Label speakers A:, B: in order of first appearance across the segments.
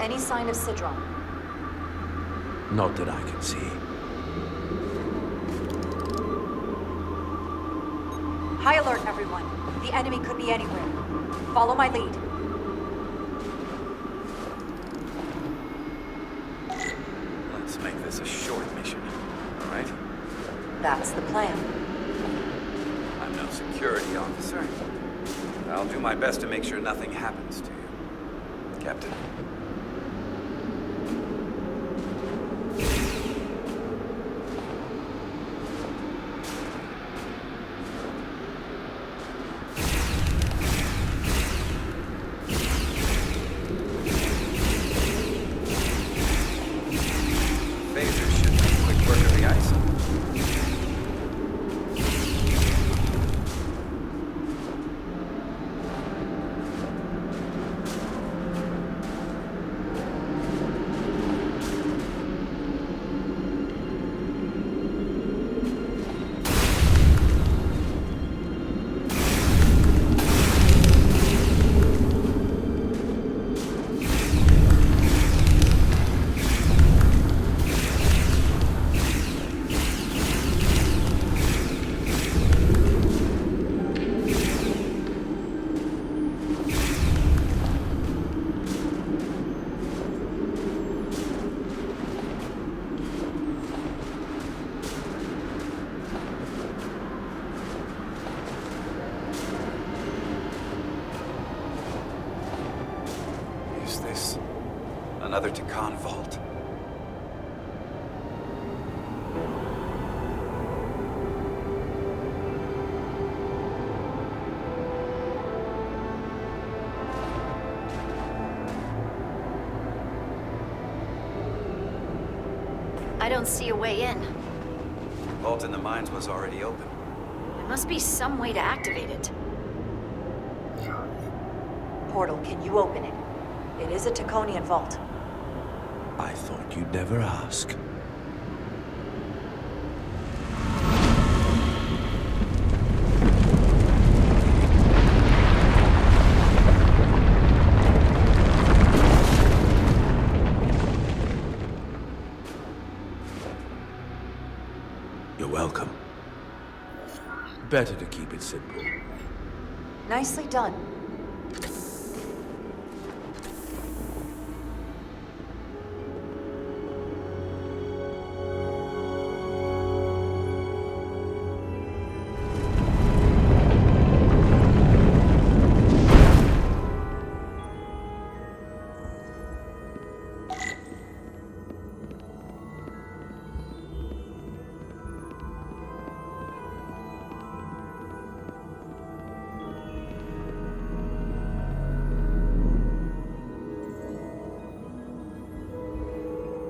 A: Any sign of Sidron?
B: Not that I can see.
A: High alert, everyone. The enemy could be anywhere. Follow my lead.
C: Let's make this a short mission, all right?
A: That's the plan.
C: I'm no security officer. I'll do my best to make sure nothing happens to you, Captain. Phasers should make quick work of the ice. Is this another Takan vault?
D: I don't see a way in.
C: Vault in the mines was already open.
D: There must be some way to activate it.
A: Portal, can you open it? It is a Taconian vault.
B: I thought you'd never ask. You're welcome. Better to keep it simple.
A: Nicely done.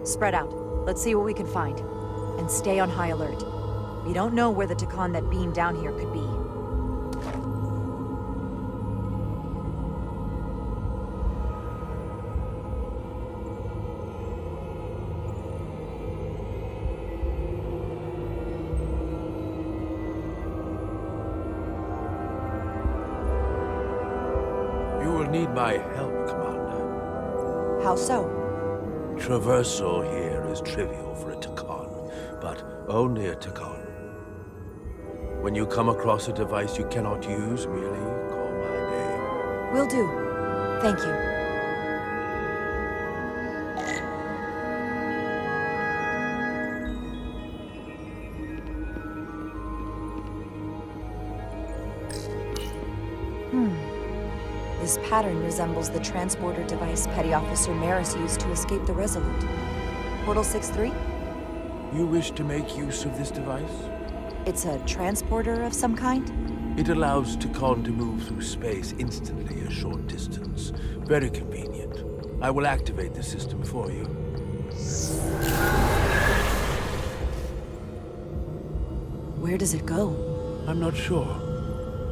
A: Spread out. Let's see what we can find. And stay on high alert. We don't know where the Takan that beamed down here could be.
B: You will need my help, Commander.
A: How so?
B: Traversal here is trivial for a Takan, but only a Takan. When you come across a device you cannot use, merely call my name.
A: Will do. Thank you. This pattern resembles the transporter device Petty Officer Maris used to escape the Resolute. Portal 6-3?
B: You wish to make use of this device?
A: It's a transporter of some kind?
B: It allows Takan to move through space instantly a short distance. Very convenient. I will activate the system for you.
A: Where does it go?
B: I'm not sure.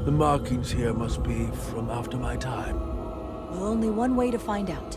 B: The markings here must be from after my time.
A: Well, only one way to find out.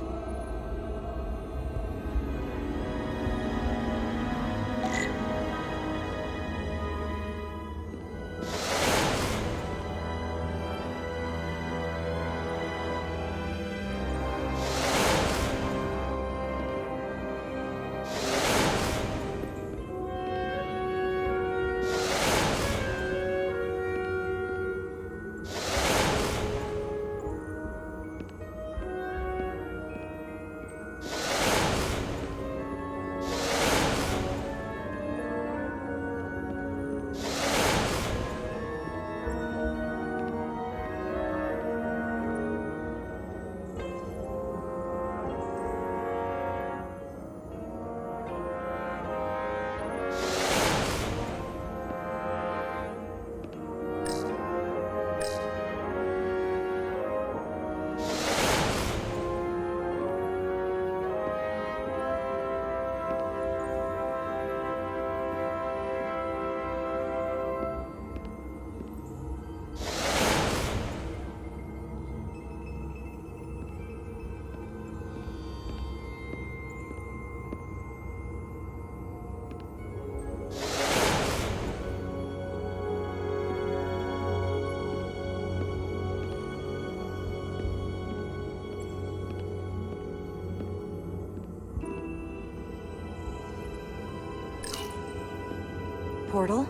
A: portal?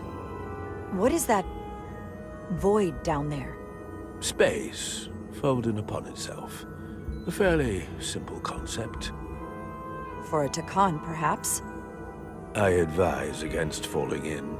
A: What is that void down there?
B: Space, folding upon itself. A fairly simple concept.
A: For a Takan, perhaps?
B: I advise against falling in.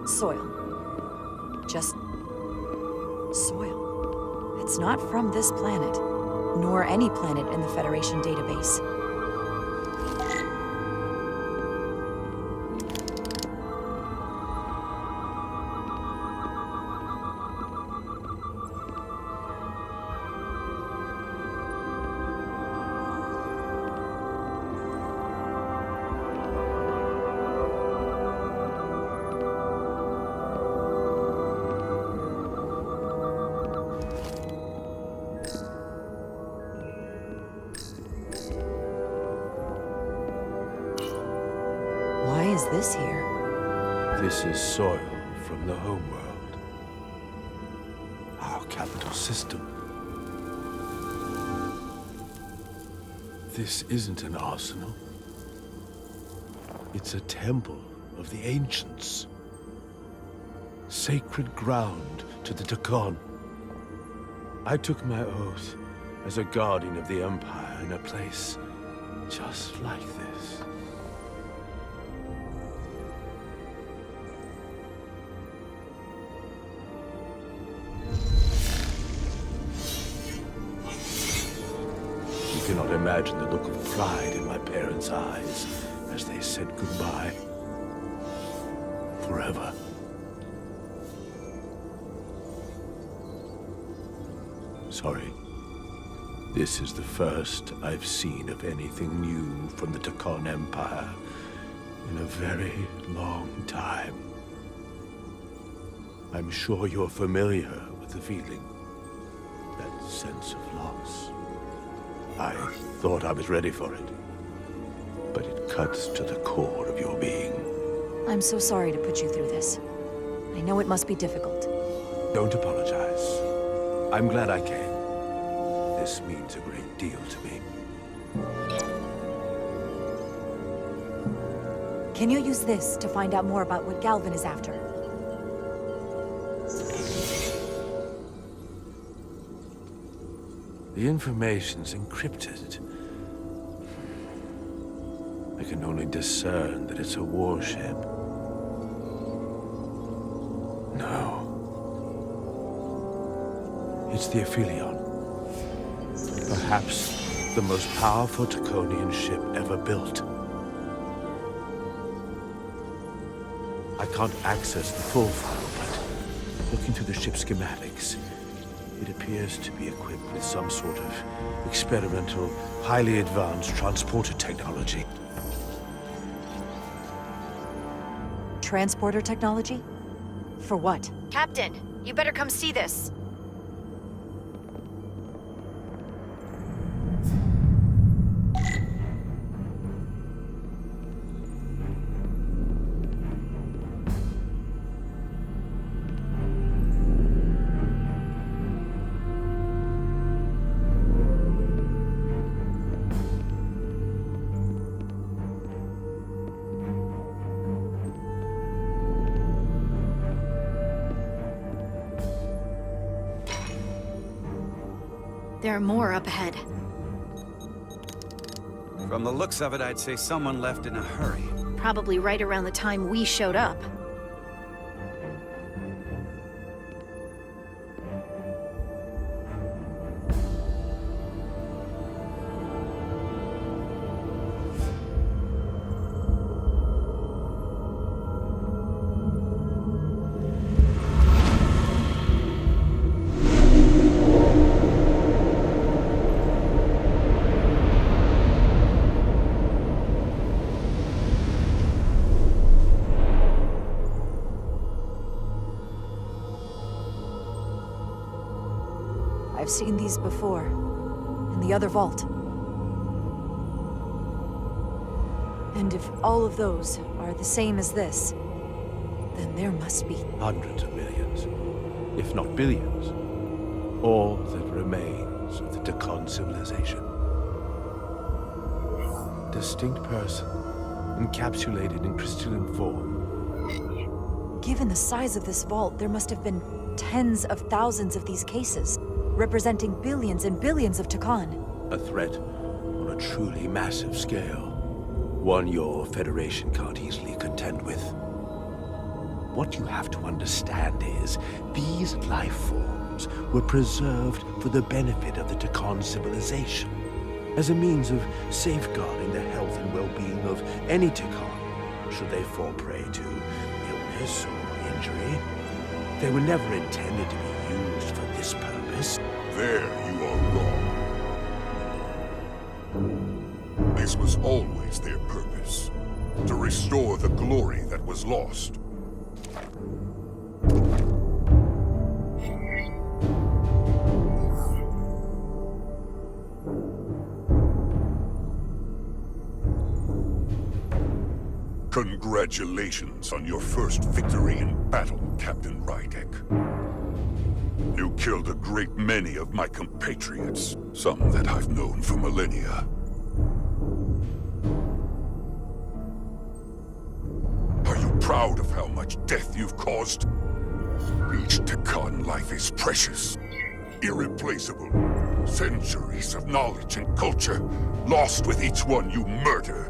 A: Soil. Just soil. It's not from this planet, nor any planet in the Federation database. Why is this here?
B: This is soil from the homeworld. Our capital system. This isn't an arsenal. It's a temple of the ancients. Sacred ground to the Takan. I took my oath as a guardian of the Empire in a place just like this. imagine the look of pride in my parents' eyes as they said goodbye. Forever. Sorry. This is the first I've seen of anything new from the Takon Empire in a very long time. I'm sure you're familiar with the feeling. That sense of loss. I thought I was ready for it. But it cuts to the core of your being.
A: I'm so sorry to put you through this. I know it must be difficult.
B: Don't apologize. I'm glad I came. This means a great deal to me.
A: Can you use this to find out more about what Galvin is after?
B: The information's encrypted. I can only discern that it's a warship. No. It's the Aphelion. Perhaps the most powerful Takonian ship ever built. I can't access the full file, but looking through the ship's schematics, it appears to be equipped with some sort of experimental, highly advanced transporter technology.
A: Transporter technology? For what?
D: Captain, you better come see this. There are more up ahead.
C: From the looks of it, I'd say someone left in a hurry.
D: Probably right around the time we showed up.
A: I've seen these before, in the other vault. And if all of those are the same as this, then there must be...
B: Hundreds of millions, if not billions. All that remains of the Takon civilization. Distinct person, encapsulated in crystalline form.
A: Given the size of this vault, there must have been tens of thousands of these cases, representing billions and billions of Takon.
B: A threat on a truly massive scale. One your Federation can't easily contend with. What you have to understand is, these life forms were preserved for the benefit of the Takon civilization, as a means of safeguarding the health and well-being of any Takon, should they fall prey to illness or injury. They were never intended to be used for this purpose.
E: There you are wrong. This was always their purpose, to restore the glory that was lost. Congratulations on your first victory in battle, Captain Rydek. You killed a great many of my compatriots, some that I've known for millennia. Are you proud of how much death you've caused? Each Takon life is precious, irreplaceable. Centuries of knowledge and culture, lost with each one you murder.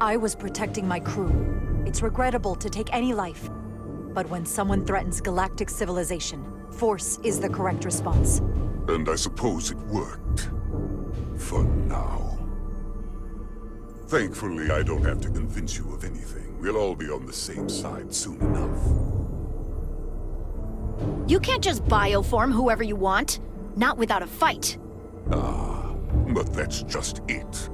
A: I was protecting my crew. It's regrettable to take any life. But when someone threatens galactic civilization, force is the correct response.
E: And I suppose it worked. For now. Thankfully, I don't have to convince you of anything. We'll all be on the same side soon enough.
D: You can't just bioform whoever you want. Not without a fight.
E: But that's just it.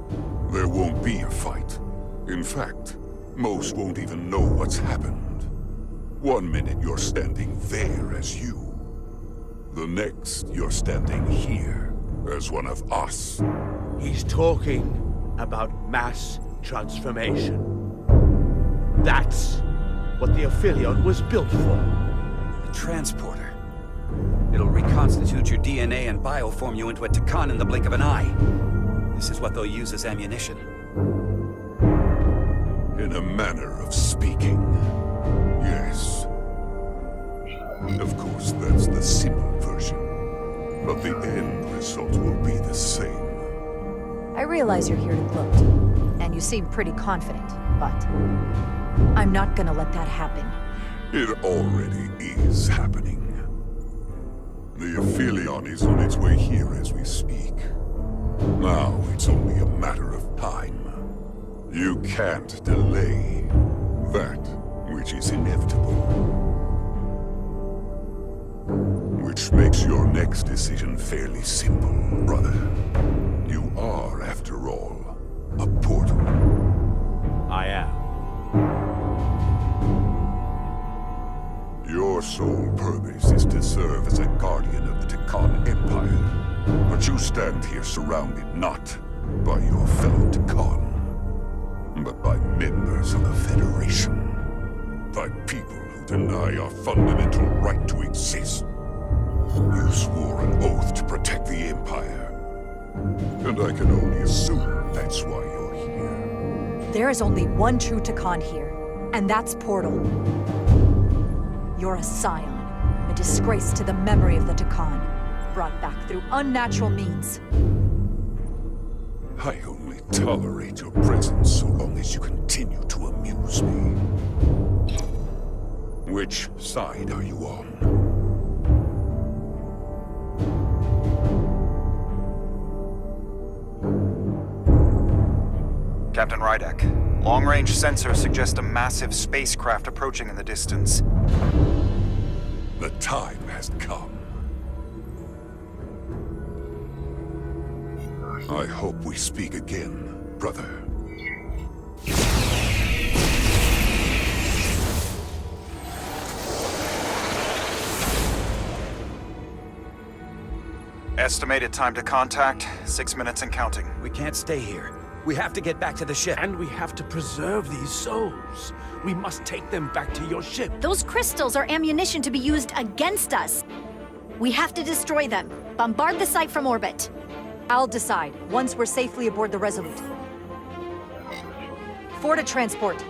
E: There won't be a fight. In fact, most won't even know what's happened. One minute you're standing there as you. The next you're standing here as one of us.
B: He's talking about mass transformation. That's what the Aphelion was built for.
C: A transporter. It'll reconstitute your DNA and bioform you into a Takan in the blink of an eye. This is what they'll use as ammunition.
E: In a manner of speaking, yes. Of course, that's the simple version. But the end result will be the same.
A: I realize you're here to gloat, and you seem pretty confident, but I'm not gonna let that happen.
E: It already is happening. The Aphelion is on its way here as we speak. Now it's only a matter of time. You can't delay that which is inevitable. Which makes your next decision fairly simple, brother. You are, after all, a portal.
B: I am.
E: Your sole purpose is to serve as a guardian of the Takan Empire. But you stand here surrounded not by your fellow Takan, but by members of the Federation. By people who deny our fundamental right to exist. You swore an oath to protect the Empire. And I can only assume that's why you're here.
A: There is only one true Takan here, and that's Portal. You're a scion, a disgrace to the memory of the Takan, brought back through unnatural means.
E: I only tolerate your presence so long as you continue to amuse me. Which side are you on?
F: Captain Rydek, long-range sensors suggest a massive spacecraft approaching in the distance.
E: The time has come. I hope we speak again, brother.
F: Estimated time to contact, 6 minutes and counting.
C: We can't stay here. We have to get back to the ship.
B: And we have to preserve these souls. We must take them back to your ship.
D: Those crystals are ammunition to be used against us. We have to destroy them. Bombard the site from orbit.
A: I'll decide once we're safely aboard the Resolute. For to transport.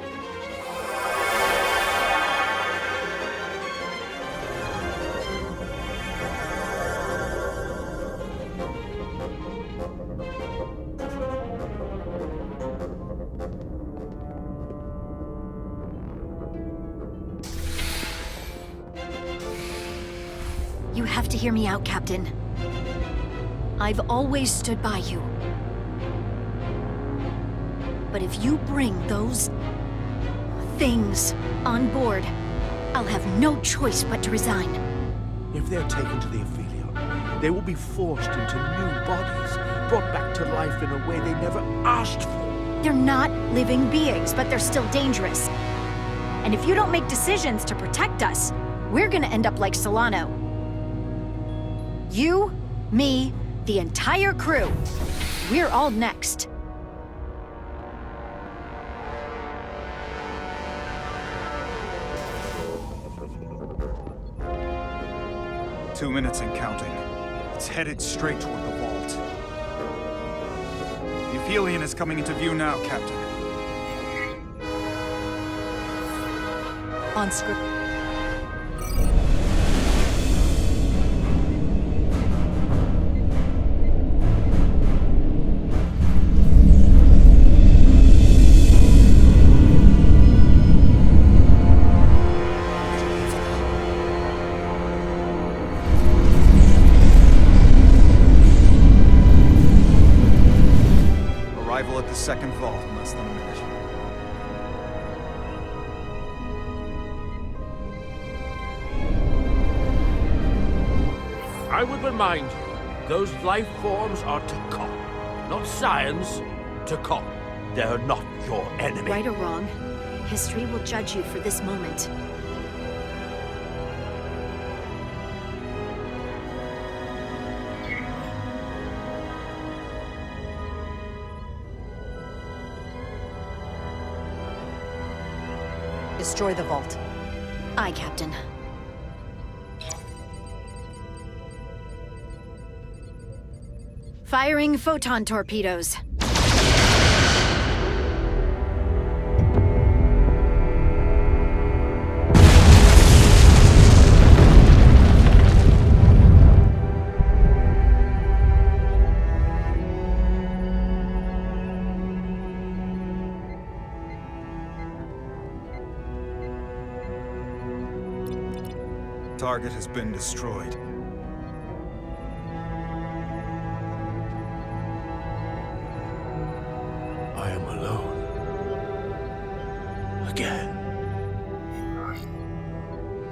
D: You have to hear me out, Captain. I've always stood by you. But if you bring those things on board, I'll have no choice but to resign.
B: If they're taken to the Aphelion, they will be forced into new bodies, brought back to life in a way they never asked for.
D: They're not living beings, but they're still dangerous. And if you don't make decisions to protect us, we're gonna end up like Solano. You, me, the entire crew. We're all next.
F: Two minutes and counting. It's headed straight toward the vault. The Aphelion is coming into view now, Captain.
A: On script.
F: Arrival at the second vault in less than
B: I would remind you, those life forms are Takon, not science. Takon. They're not your enemy.
D: Right or wrong, history will judge you for this moment.
A: Destroy the vault.
D: Aye, Captain. Firing photon torpedoes.
F: Target has been destroyed.
B: I am alone. Again.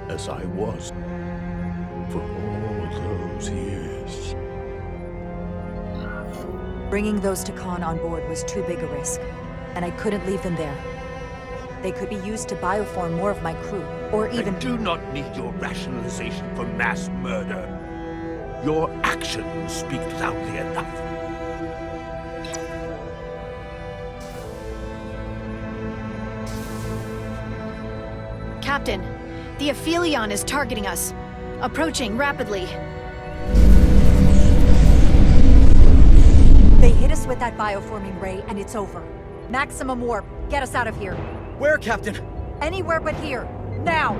B: As I was for all those years.
A: Bringing those Takon on board was too big a risk, and I couldn't leave them there. They could be used to bioform more of my crew, or even—
B: I do not need your rationalization for mass murder. Your actions speak loudly enough.
D: Captain, the Aphelion is targeting us. Approaching rapidly.
A: They hit us with that bioforming ray, and it's over. Maximum warp. Get us out of here.
G: Where, Captain?
A: Anywhere but here. Now!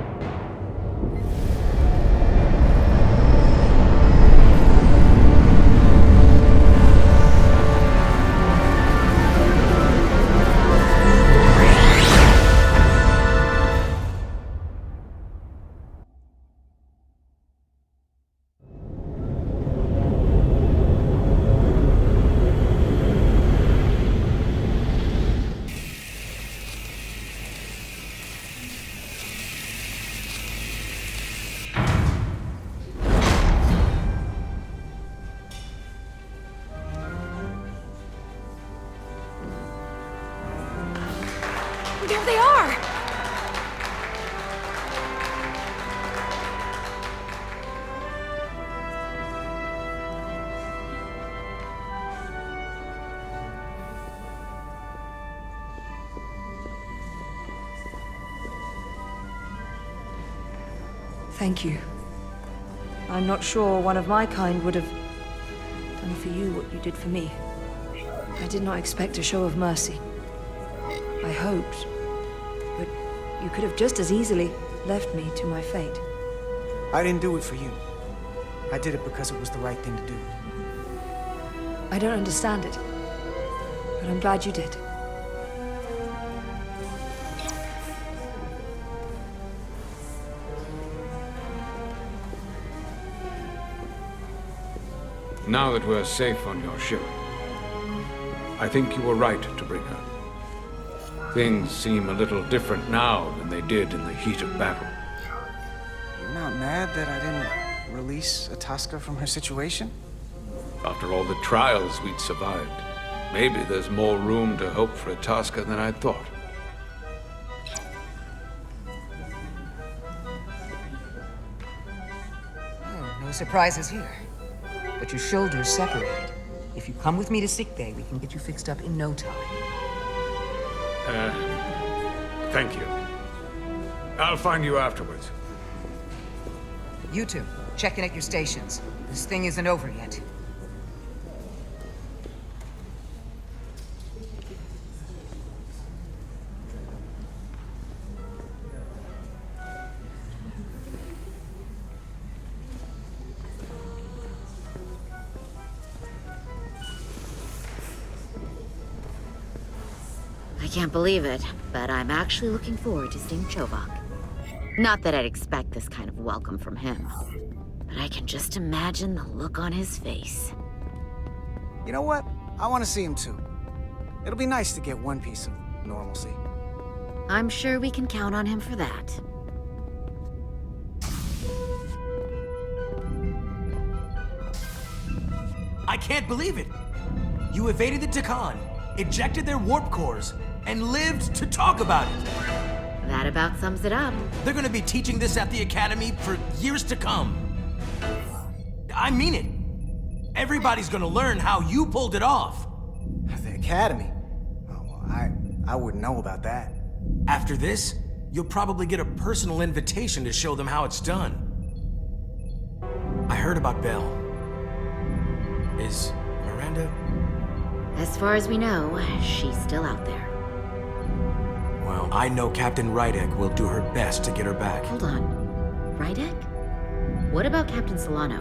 D: There they are!
H: Thank you. I'm not sure one of my kind would have done for you what you did for me. I did not expect a show of mercy. I hoped, but you could have just as easily left me to my fate.
G: I didn't do it for you. I did it because it was the right thing to do.
H: I don't understand it, but I'm glad you did.
I: Now that we're safe on your ship, I think you were right to bring her. Things seem a little different now than they did in the heat of battle.
G: You're not mad that I didn't release Ataska from her situation?
I: After all the trials we'd survived, maybe there's more room to hope for Ataska than I'd thought.
J: Oh, no surprises here. But your shoulders separated. If you come with me to sickbay, we can get you fixed up in no time.
I: Thank you. I'll find you afterwards.
J: You two, check in at your stations. This thing isn't over yet.
K: I can't believe it, but I'm actually looking forward to seeing Chovak. Not that I'd expect this kind of welcome from him, but I can just imagine the look on his face.
G: You know what? I want to see him too. It'll be nice to get one piece of normalcy.
K: I'm sure we can count on him for that.
L: can't believe it. You evaded the Takan, ejected their warp cores, and lived to talk about it.
K: That about sums it up.
L: They're gonna be teaching this at the Academy for years to come. I mean it. Everybody's gonna learn how you pulled it off.
G: The Academy? Oh, well, I wouldn't know about that.
L: After this, you'll probably get a personal invitation to show them how it's done. I heard about Belle. Is Miranda?
K: As far as we know, she's still out there.
L: Well, I know Captain Rydek will do her best to get her back.
K: Hold on. Rydek? What about Captain Solano?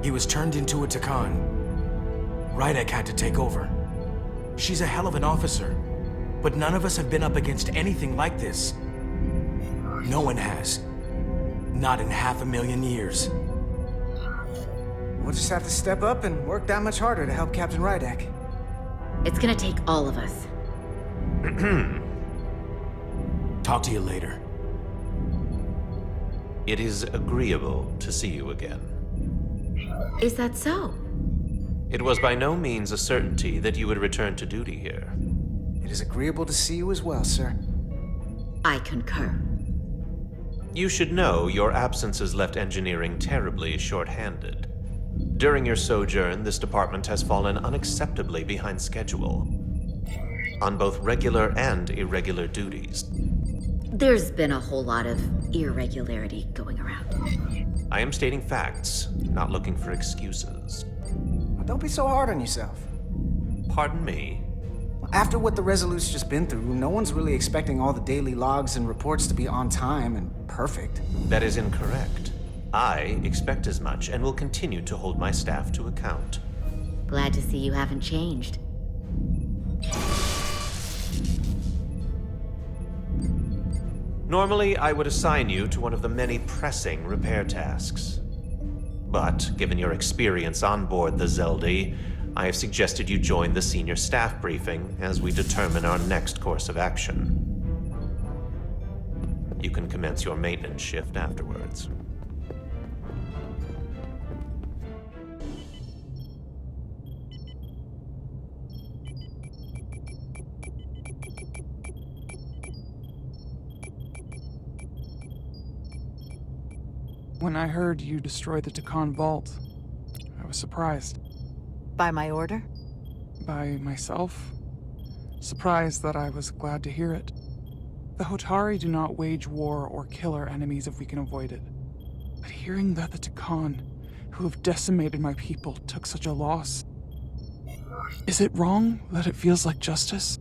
L: He was turned into a Takan. Rydek had to take over. She's a hell of an officer, but none of us have been up against anything like this. No one has. Not in 500,000 years.
G: We'll just have to step up and work that much harder to help Captain Rydek.
K: It's gonna take all of us.
L: Talk to you later.
M: It is agreeable to see you again.
K: Is that so?
M: It was by no means a certainty that you would return to duty here.
G: It is agreeable to see you as well, sir.
K: I concur.
M: You should know your absence has left engineering terribly short-handed. During your sojourn, this department has fallen unacceptably behind schedule on both regular and irregular duties.
K: There's been a whole lot of irregularity going around.
M: I am stating facts, not looking for excuses.
G: Don't be so hard on yourself.
M: Pardon me?
G: After what the Resolute's just been through, no one's really expecting all the daily logs and reports to be on time and perfect.
M: That is incorrect. I expect as much and will continue to hold my staff to account.
K: Glad to see you haven't changed.
M: Normally, I would assign you to one of the many pressing repair tasks. But, given your experience on board the Zeldi, I have suggested you join the senior staff briefing as we determine our next course of action. You can commence your maintenance shift afterwards.
N: When I heard you destroyed the Takan vault, I was surprised.
A: By my order?
N: By myself? Surprised that I was glad to hear it. The Hotari do not wage war or kill our enemies if we can avoid it. But hearing that the Takan, who have decimated my people, took such a loss... Is it wrong that it feels like justice?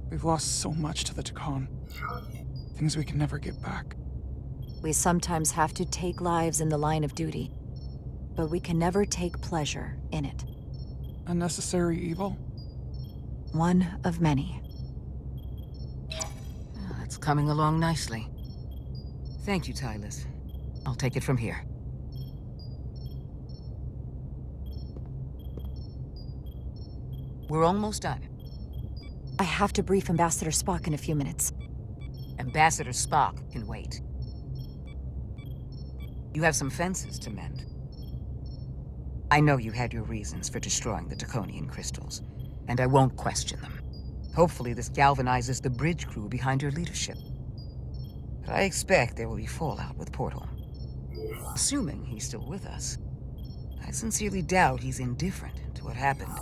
N: We've lost so much to the Takan. Things we can never get back.
A: We sometimes have to take lives in the line of duty, but we can never take pleasure in it.
N: A necessary evil?
A: One of many.
J: It's coming along nicely. Thank you, Tylus. I'll take it from here. We're almost done.
A: I have to brief Ambassador Spock in a few minutes.
J: Ambassador Spock can wait. You have some fences to mend. I know you had your reasons for destroying the Draconian crystals, and I won't question them. Hopefully this galvanizes the bridge crew behind your leadership. But I expect there will be fallout with Portal. Assuming he's still with us, I sincerely doubt he's indifferent to what happened.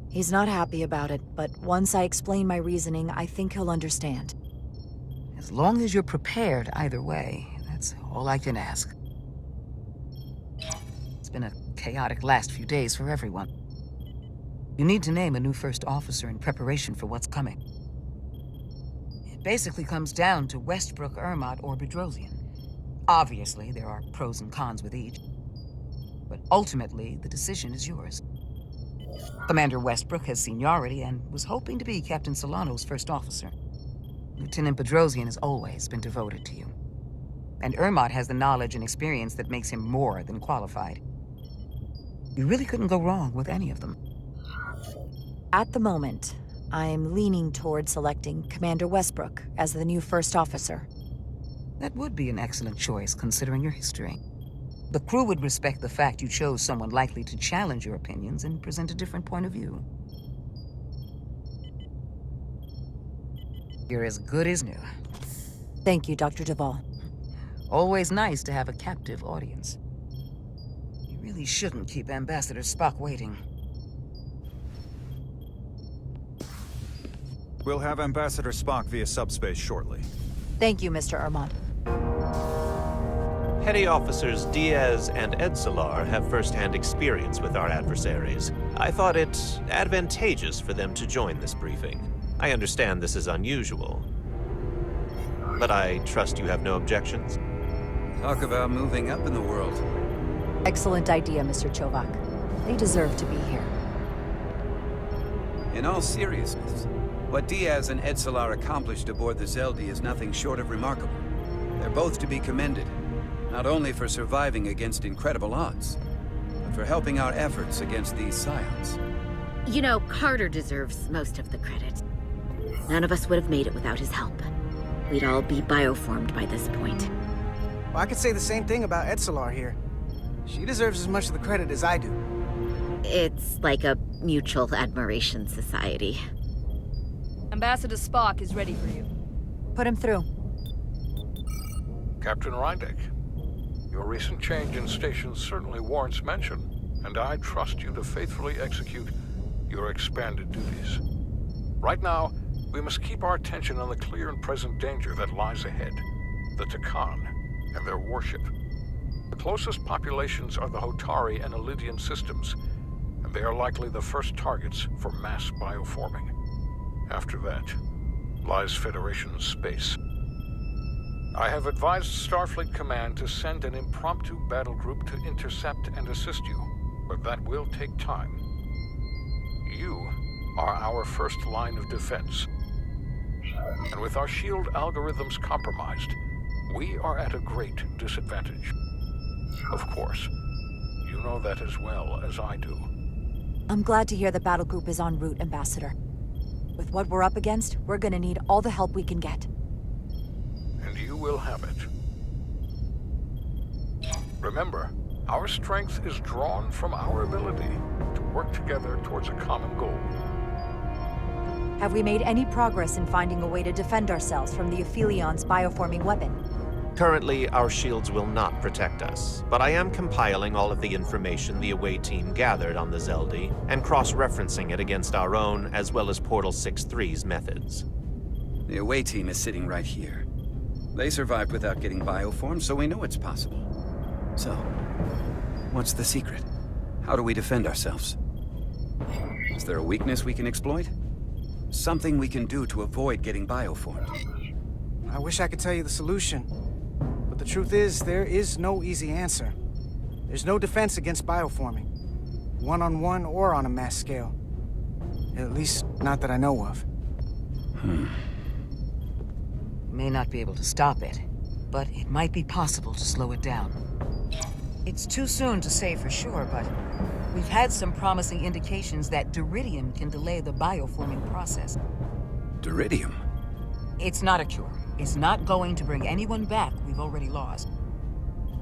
A: He's not happy about it, but once I explain my reasoning, I think he'll understand.
J: As long as you're prepared either way, that's all I can ask. It's been a chaotic last few days for everyone. You need to name a new first officer in preparation for what's coming. It basically comes down to Westbrook, Ermot, or Bedrosian. Obviously, there are pros and cons with each. But ultimately, the decision is yours. Commander Westbrook has seniority and was hoping to be Captain Solano's first officer. Lieutenant Bedrosian has always been devoted to you. And Ermot has the knowledge and experience that makes him more than qualified. You really couldn't go wrong with any of them.
A: At the moment, I'm leaning toward selecting Commander Westbrook as the new first officer.
J: That would be an excellent choice, considering your history. The crew would respect the fact you chose someone likely to challenge your opinions and present a different point of view. You're as good as new.
A: Thank you, Dr. Duvall.
J: Always nice to have a captive audience. You really shouldn't keep Ambassador Spock waiting.
F: We'll have Ambassador Spock via subspace shortly.
A: Thank you, Mr. Armand.
M: Petty Officers Diaz and Edsalar have first-hand experience with our adversaries. I thought it advantageous for them to join this briefing. I understand this is unusual, but I trust you have no objections?
C: Talk about moving up in the world.
A: Excellent idea, Mr. Chovak. They deserve to be here.
C: In all seriousness, what Diaz and Edsalar accomplished aboard the Zeldi is nothing short of remarkable. They're both to be commended, not only for surviving against incredible odds, but for helping our efforts against these scions.
K: You know, Carter deserves most of the credit. None of us would have made it without his help. We'd all be bioformed by this point.
G: Well, I could say the same thing about Edsalar here. She deserves as much of the credit as I do.
K: It's like a mutual admiration society.
O: Ambassador Spock is ready for you.
A: Put him through.
I: Captain Rydek, your recent change in station certainly warrants mention, and I trust you to faithfully execute your expanded duties. Right now, we must keep our attention on the clear and present danger that lies ahead, the Takan and their warship. The closest populations are the Hotari and Elydian systems, and they are likely the first targets for mass bioforming. After that, lies Federation space. I have advised Starfleet Command to send an impromptu battle group to intercept and assist you, but that will take time. You are our first line of defense. And with our shield algorithms compromised, we are at a great disadvantage. Of course, you know that as well as I do.
A: I'm glad to hear the battle group is en route, Ambassador. With what we're up against, we're gonna need all the help we can get.
I: And you will have it. Remember, our strength is drawn from our ability to work together towards a common goal.
A: Have we made any progress in finding a way to defend ourselves from the Aphilion's bioforming weapon?
M: Currently, our shields will not protect us, but I am compiling all of the information the away team gathered on the Zeldi and cross-referencing it against our own as well as Portal 6-3's methods.
C: The away team is sitting right here. They survived without getting bioformed, so we know it's possible. So, what's the secret? How do we defend ourselves? Is there a weakness we can exploit? Something we can do to avoid getting bioformed?
G: I wish I could tell you the solution. But the truth is, there is no easy answer. There's no defense against bioforming. One-on-one or on a mass scale. At least, not that I know of.
J: You may not be able to stop it, but it might be possible to slow it down. It's too soon to say for sure, but we've had some promising indications that Duridium can delay the bioforming process.
C: Duridium?
J: It's not a cure. It's not going to bring anyone back we've already lost.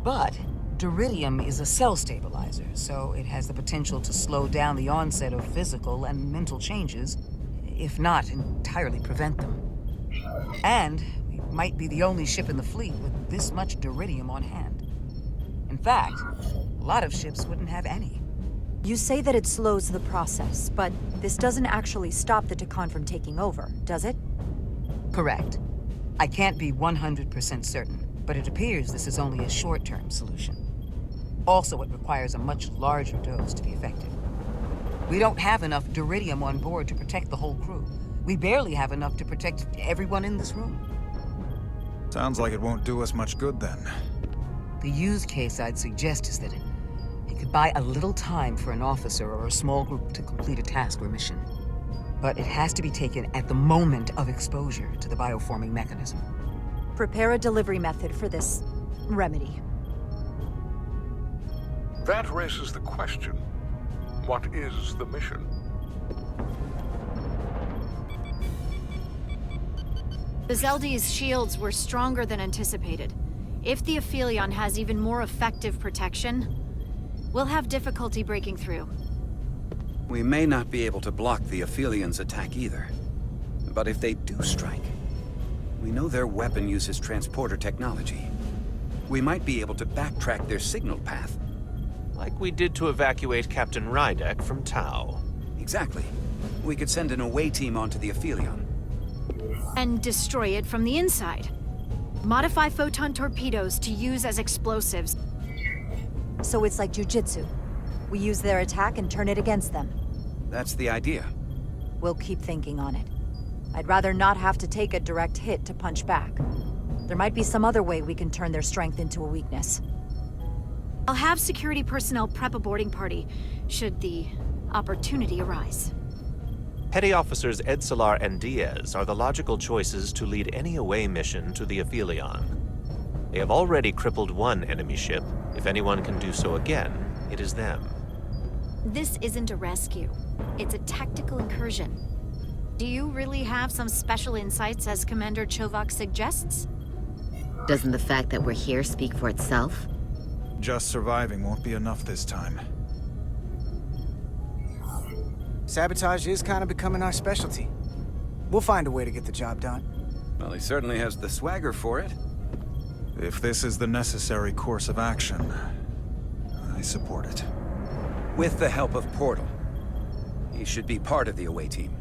J: But Duridium is a cell stabilizer, so it has the potential to slow down the onset of physical and mental changes, if not entirely prevent them. And we might be the only ship in the fleet with this much Duridium on hand. In fact, a lot of ships wouldn't have any.
A: You say that it slows the process, but this doesn't actually stop the Takan from taking over, does it?
J: Correct. I can't be 100% certain, but it appears this is only a short-term solution. Also, it requires a much larger dose to be effective. We don't have enough Duridium on board to protect the whole crew. We barely have enough to protect everyone in this room.
F: Sounds like it won't do us much good then.
J: The use case I'd suggest is that it could buy a little time for an officer or a small group to complete a task or mission. But it has to be taken at the moment of exposure to the bioforming mechanism.
A: Prepare a delivery method for this remedy.
I: That raises the question, what is the mission?
D: The Zeldi's shields were stronger than anticipated. If the Aphelion has even more effective protection, we'll have difficulty breaking through.
C: We may not be able to block the Aphelions' attack either. But if they do strike, we know their weapon uses transporter technology. We might be able to backtrack their signal path.
M: Like we did to evacuate Captain Rydek from Tau.
C: Exactly. We could send an away team onto the Aphelion.
D: And destroy it from the inside. Modify photon torpedoes to use as explosives.
A: So it's like jujitsu. We use their attack and turn it against them.
C: That's the idea.
A: We'll keep thinking on it. I'd rather not have to take a direct hit to punch back. There might be some other way we can turn their strength into a weakness.
D: I'll have security personnel prep a boarding party, should the opportunity arise.
M: Petty Officers Edsalar and Diaz are the logical choices to lead any away mission to the Aphelion. They have already crippled one enemy ship. If anyone can do so again, it is them.
D: This isn't a rescue. It's a tactical incursion. Do you really have some special insights, as Commander Chovak suggests?
K: Doesn't the fact that we're here speak for itself?
F: Just surviving won't be enough this time.
G: Sabotage is kind of becoming our specialty. We'll find a way to get the job done.
C: Well, he certainly has the swagger for it.
F: If this is the necessary course of action, I support it.
C: With the help of Portal. He should be part of the away team.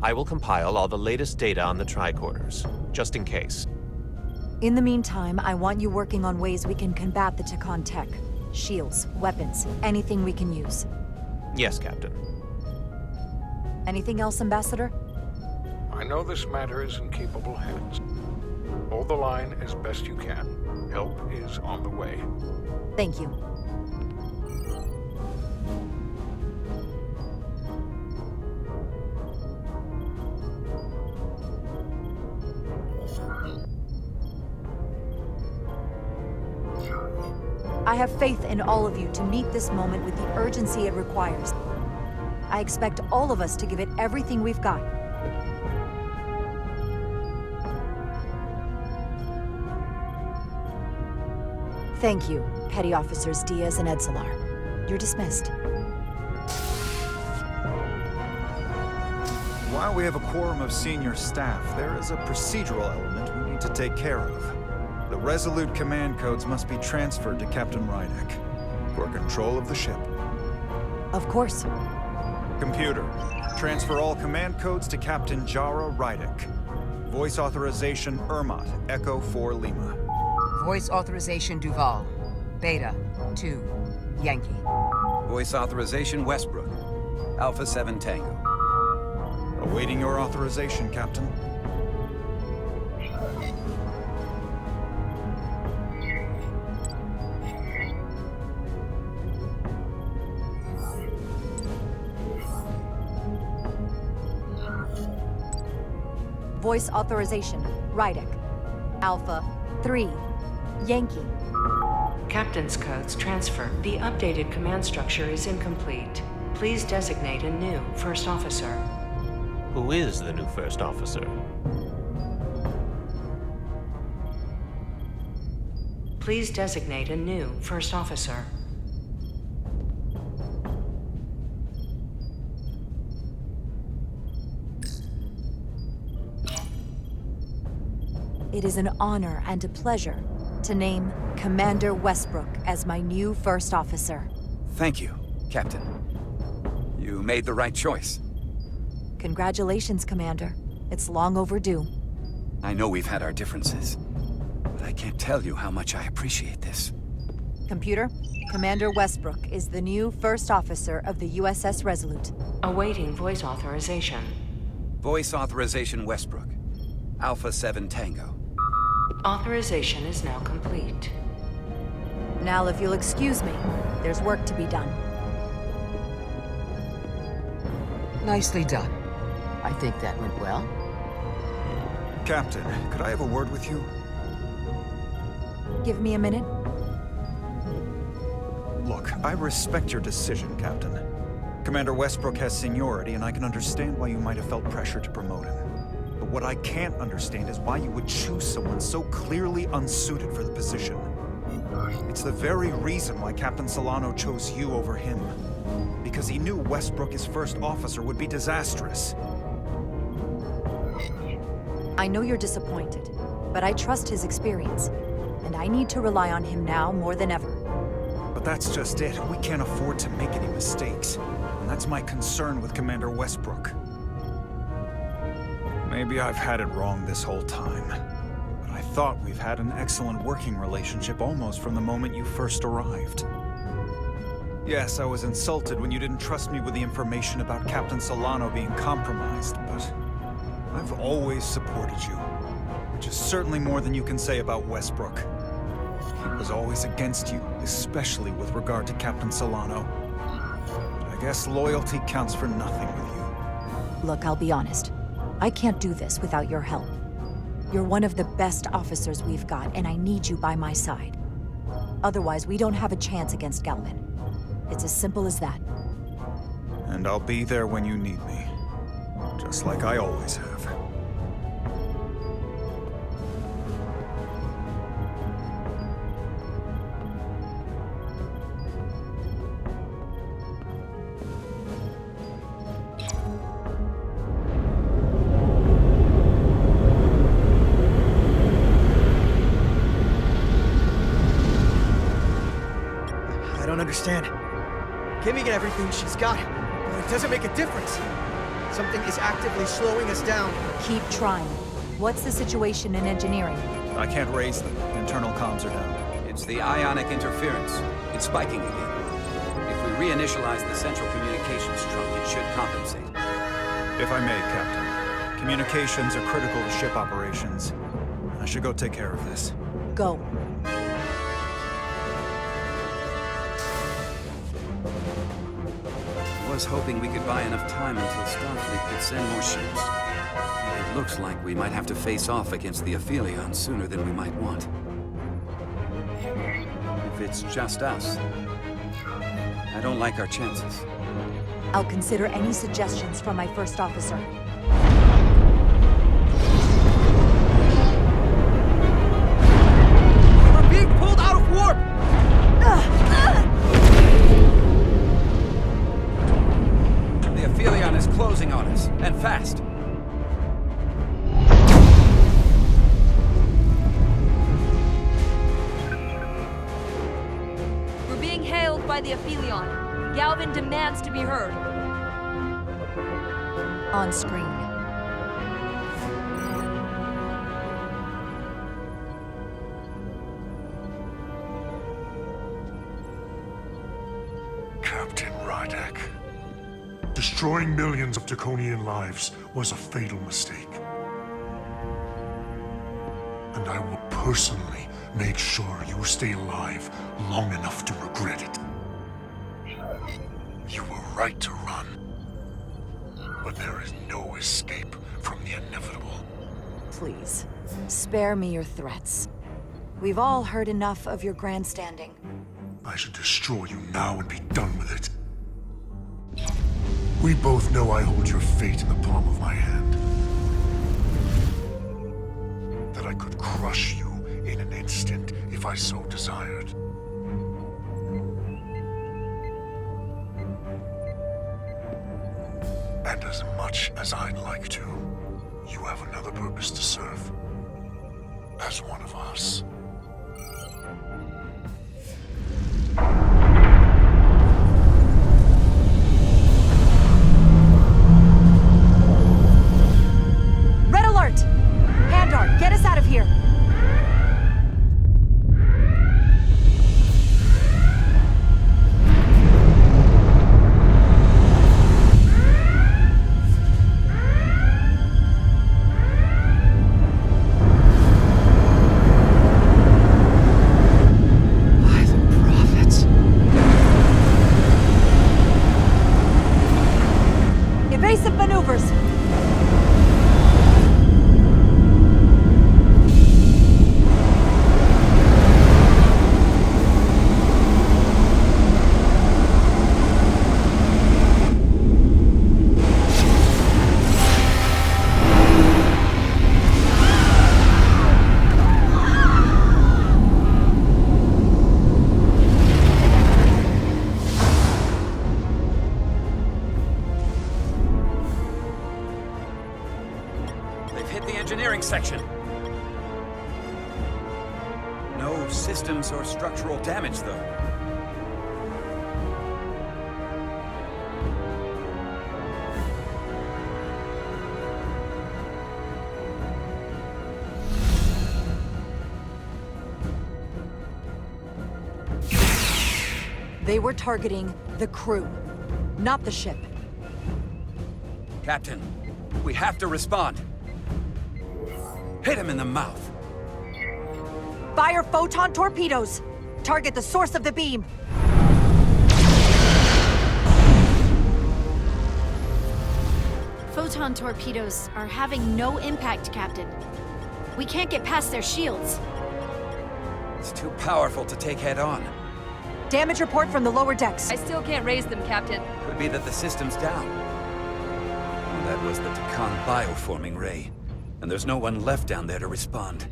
M: I will compile all the latest data on the tricorders, just in case.
A: In the meantime, I want you working on ways we can combat the Takan tech. Shields, weapons, anything we can use.
M: Yes, Captain.
A: Anything else, Ambassador?
I: I know this matter is in capable hands. Hold the line as best you can. Help is on the way.
A: Thank you. I have faith in all of you to meet this moment with the urgency it requires. I expect all of us to give it everything we've got. Thank you, Petty Officers Diaz and Edsalar. You're dismissed.
F: While we have a quorum of senior staff, there is a procedural element we need to take care of. The Resolute command codes must be transferred to Captain Rydek for control of the ship.
A: Of course.
F: Computer, transfer all command codes to Captain Jara Rydek. Voice authorization Ermot, Echo 4 Lima.
J: Voice authorization Duval. Beta 2 Yankee.
C: Voice authorization Westbrook. Alpha 7 Tango.
F: Awaiting your authorization, Captain.
A: Voice authorization, Rydek. Alpha 3 Yankee.
P: Captain's codes transfer. The updated command structure is incomplete. Please designate a new first officer.
M: Who is the new first officer?
P: Please designate a new first officer.
A: It is an honor and a pleasure to name Commander Westbrook as my new first officer.
C: Thank you, Captain. You made the right choice.
A: Congratulations, Commander. It's long overdue.
C: I know we've had our differences, but I can't tell you how much I appreciate this.
A: Computer, Commander Westbrook is the new first officer of the USS Resolute.
P: Awaiting voice authorization.
C: Voice authorization Westbrook. Alpha 7 Tango.
P: Authorization is now complete.
A: Now, if you'll excuse me, there's work to be done.
J: Nicely done. I think that went well.
F: Captain, could I have a word with you?
A: Give me a minute.
F: Look, I respect your decision, Captain. Commander Westbrook has seniority, and I can understand why you might have felt pressure to promote him. But What I can't understand is why you would choose someone so clearly unsuited for the position. It's the very reason why Captain Solano chose you over him. Because he knew Westbrook as first officer would be disastrous.
A: I know you're disappointed, but I trust his experience, and I need to rely on him now more than ever.
F: But that's just it. We can't afford to make any mistakes. And that's my concern with Commander Westbrook. Maybe I've had it wrong this whole time. But I thought we've had an excellent working relationship almost from the moment you first arrived. Yes, I was insulted when you didn't trust me with the information about Captain Solano being compromised, but I've always supported you. Which is certainly more than you can say about Westbrook. He was always against you, especially with regard to Captain Solano. But I guess loyalty counts for nothing with you.
A: Look, I'll be honest. I can't do this without your help. You're one of the best officers we've got, and I need you by my side. Otherwise, we don't have a chance against Galvin. It's as simple as that.
F: And I'll be there when you need me. Just like I always have.
Q: I don't understand. Giving it everything she's got, but it doesn't make a difference. Something is actively slowing us down.
A: Keep trying. What's the situation in engineering?
F: I can't raise them. Internal comms are down.
C: It's the ionic interference. It's spiking again. If we reinitialize the central communications trunk, it should compensate.
F: If I may, Captain. Communications are critical to ship operations. I should go take care of this.
A: Go.
C: I was hoping we could buy enough time until Starfleet could send more ships. It looks like we might have to face off against the Aphelion sooner than we might want. If it's just us, I don't like our chances.
A: I'll consider any suggestions from my first officer.
Q: We're being pulled out of warp!
C: The Aphelion is closing on us, and fast.
O: We're being hailed by the Aphelion. Galvin demands to be heard.
A: On screen.
E: Captain Rydek. Destroying millions of Draconian lives was a fatal mistake. And I will personally make sure you stay alive long enough to regret it. You were right to run. But there is no escape from the inevitable.
A: Please, spare me your threats. We've all heard enough of your grandstanding.
E: I should destroy you now and be done with it. We both know I hold your fate in the palm of my hand. That I could crush you in an instant if I so desired. And as much as I'd like to, you have another purpose to serve. As one of us.
A: Red alert! Handar, get us out of here!
C: section. No systems or structural damage, though.
A: They were targeting the crew, not the ship.
C: Captain, we have to respond. Hit him in the mouth.
A: Fire photon torpedoes! Target the source of the beam!
D: Photon torpedoes are having no impact, Captain. We can't get past their shields.
C: It's too powerful to take head on.
A: Damage report from the lower decks.
O: I still can't raise them, Captain.
C: Could be that the system's down. Well, that was the Takan bioforming ray. And there's no one left down there to respond.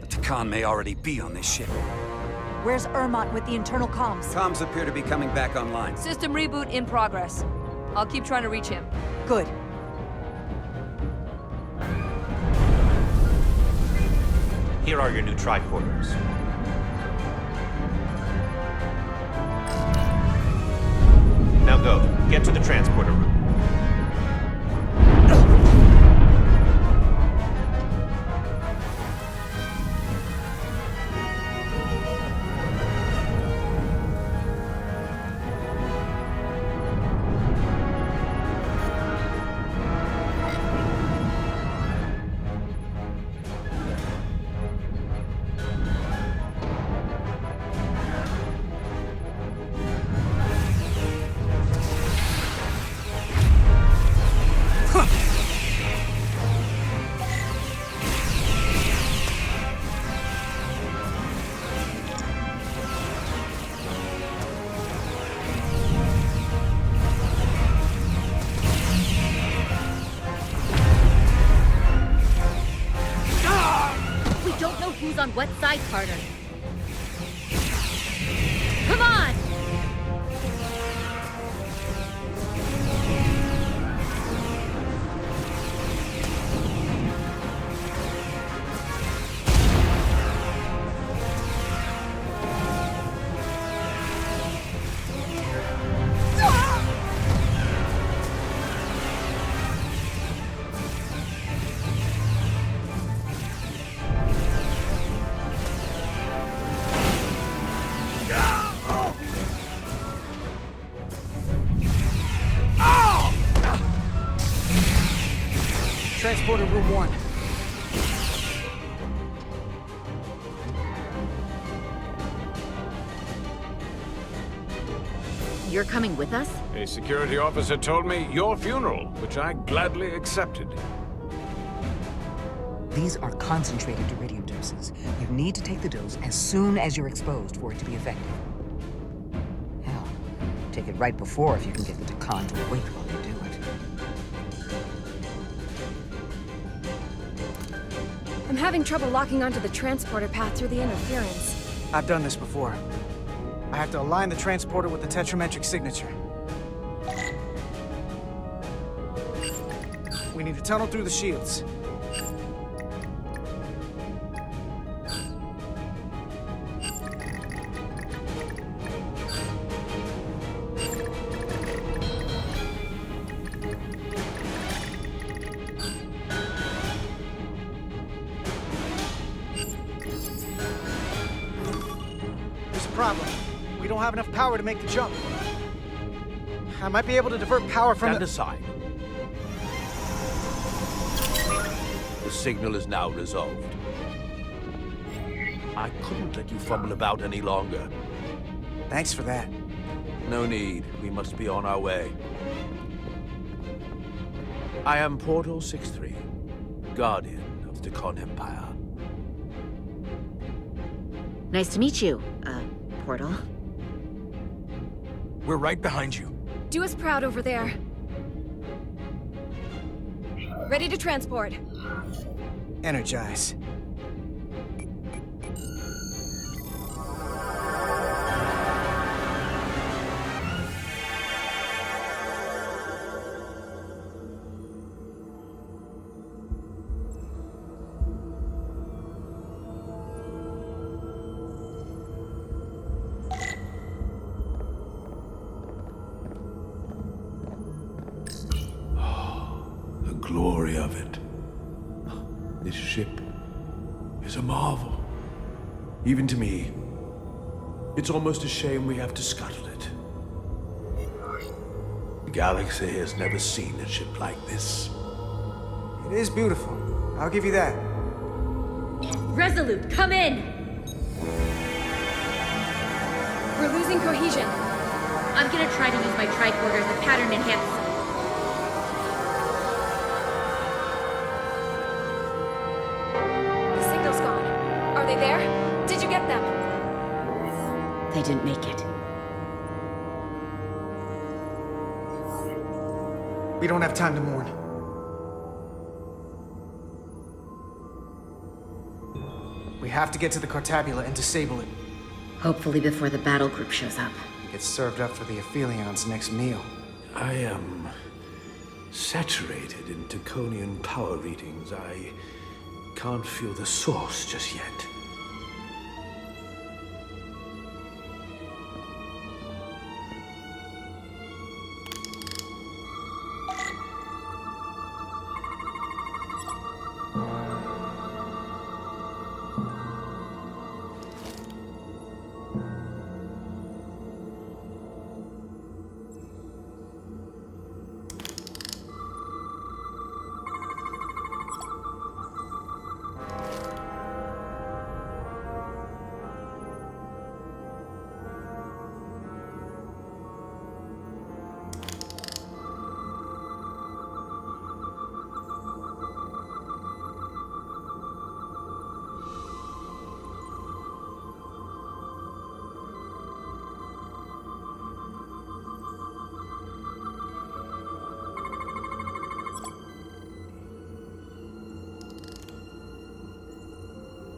C: The Takan may already be on this ship.
A: Where's Ermont with the internal comms?
C: Comms appear to be coming back online.
O: System reboot in progress. I'll keep trying to reach him.
A: Good.
M: Here are your new tricorders. Now go. Get to the transporter room.
K: Who's on what side, Carter? Come on!
G: Transporter room 1.
K: You're coming with us?
I: A security officer told me your funeral, which I gladly accepted.
J: These are concentrated iridium doses. You need to take the dose as soon as you're exposed for it to be effective. Hell, take it right before if you can get the Takan to wait while you do it.
R: I'm having trouble locking onto the transporter path through the interference.
G: I've done this before. I have to align the transporter with the tetrametric signature. We need to tunnel through the shields. Problem. We don't have enough power to make the jump. I might be able to divert power from
B: Stand aside. The signal is now resolved. I couldn't let you fumble about any longer.
G: Thanks for that.
B: No need. We must be on our way. I am Portal 6-3, Guardian of the Takan Empire.
K: Nice to meet you, Portal.
L: We're right behind you.
R: Do us proud over there. Ready to transport.
G: Energize.
B: story of it. This ship is a marvel. Even to me. It's almost a shame we have to scuttle it. The galaxy has never seen a ship like this.
G: It is beautiful. I'll give you that.
R: Resolute, come in! We're losing cohesion.
S: I'm gonna try to use my tricorder as a pattern enhancer.
R: The signal's gone. Are they there? Did you get them?
K: They didn't make it.
G: We don't have time to mourn. We have to get to the Cartabula and disable it.
K: Hopefully before the battle group shows up.
G: It gets served up for the Aphelions' next meal.
B: I am saturated in Taconian power readings. I can't feel the source just yet.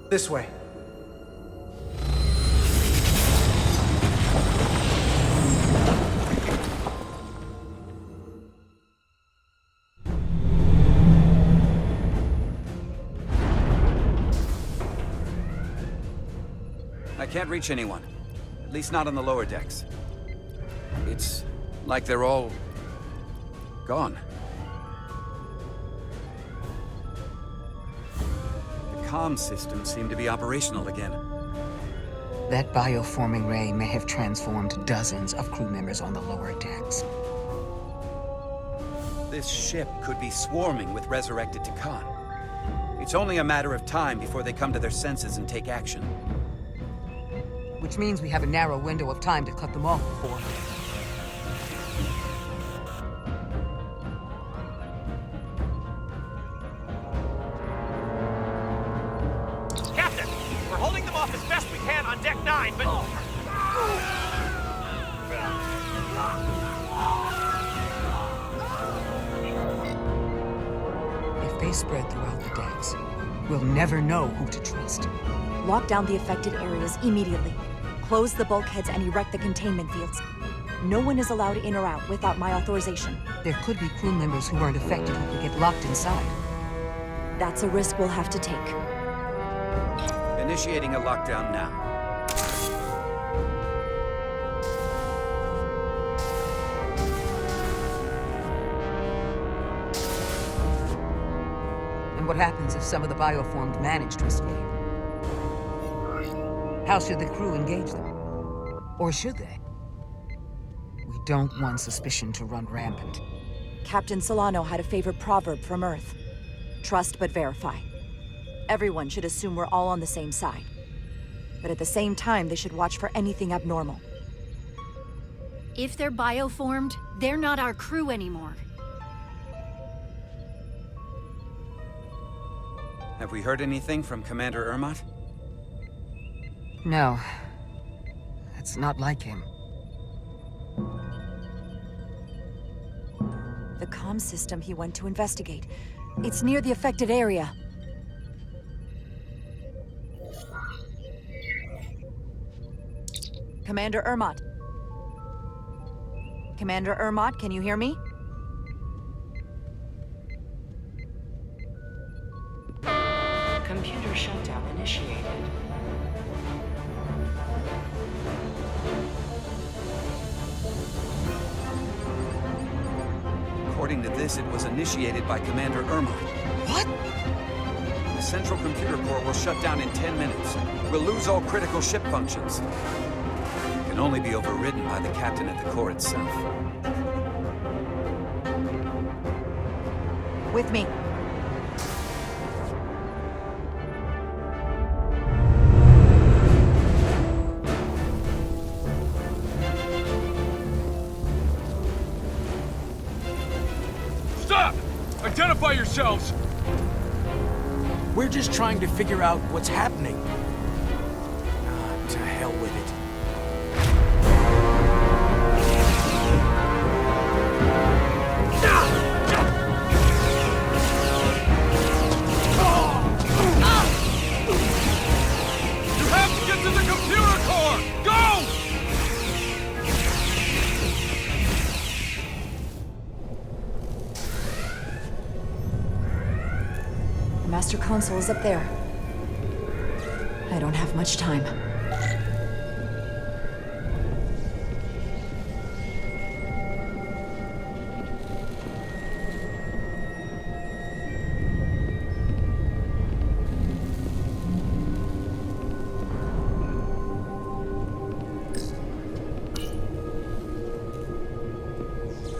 G: This way.
C: I can't reach anyone. At least not on the lower decks. It's like they're all gone. The comm systems seem to be operational again.
J: That bioforming ray may have transformed dozens of crew members on the lower decks.
C: This ship could be swarming with resurrected Takan. It's only a matter of time before they come to their senses and take action.
J: Which means we have a narrow window of time to cut them off before.
T: Captain, we're holding them off as best we can on deck 9, but...
J: If they spread throughout the decks, we'll never know who to trust.
A: Lock down the affected areas immediately. Close the bulkheads and erect the containment fields. No one is allowed in or out without my authorization.
J: There could be crew members who aren't affected who could get locked inside.
A: That's a risk we'll have to take.
C: Initiating a lockdown now.
J: And what happens if some of the bioformed manage to escape? How should the crew engage them? Or should they? We don't want suspicion to run rampant.
A: Captain Solano had a favorite proverb from Earth. Trust but verify. Everyone should assume we're all on the same side. But at the same time, they should watch for anything abnormal.
D: If they're bioformed, they're not our crew anymore.
C: Have we heard anything from Commander Ermot?
J: No. That's not like him.
A: The comm system he went to investigate. It's near the affected area. Commander Ermot. Commander Ermot, can you hear me?
P: Computer shutdown initiated.
C: According to this, it was initiated by Commander Irma.
L: What?
C: The central computer core will shut down in 10 minutes. We'll lose all critical ship functions. It can only be overridden by the captain at the core itself.
A: With me.
U: Stop! Identify yourselves!
L: We're just trying to figure out what's happening. To hell with it.
U: You have to get to the computer core! Go!
A: The master console is up there. I don't have much time.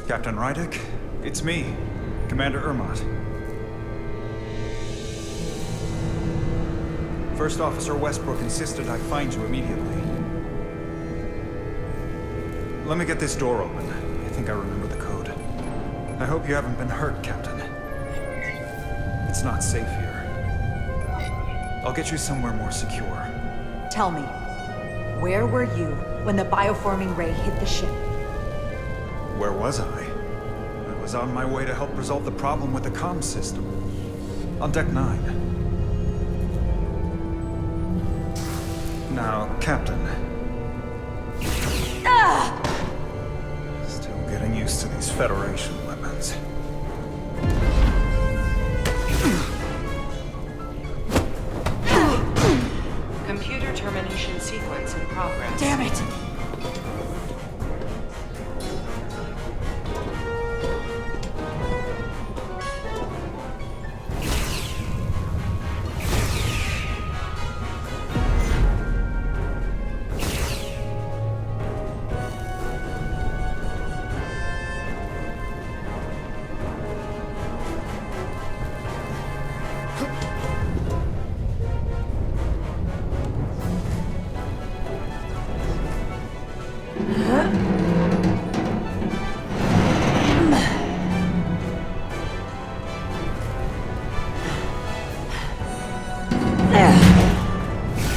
F: Captain Rydick, it's me, Commander Irma. First Officer Westbrook insisted I find you immediately. Let me get this door open. I think I remember the code. I hope you haven't been hurt, Captain. It's not safe here. I'll get you somewhere more secure.
A: Tell me, where were you when the bioforming ray hit the ship?
F: Where was I? I was on my way to help resolve the problem with the comm system. On Deck 9. Now, Captain. Still getting used to these Federation weapons.
P: Computer termination sequence in progress.
A: Damn it!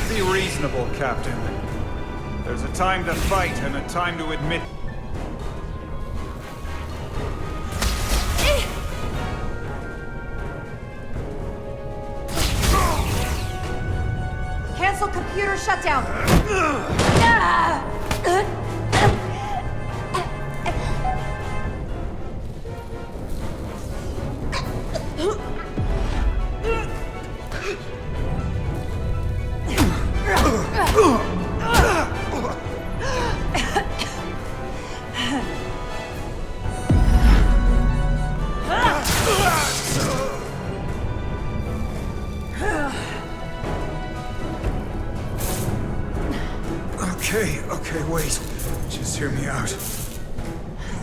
F: Be reasonable, Captain. There's a time to fight and a time to admit.
A: Cancel computer shutdown!
F: Okay, wait. Just hear me out.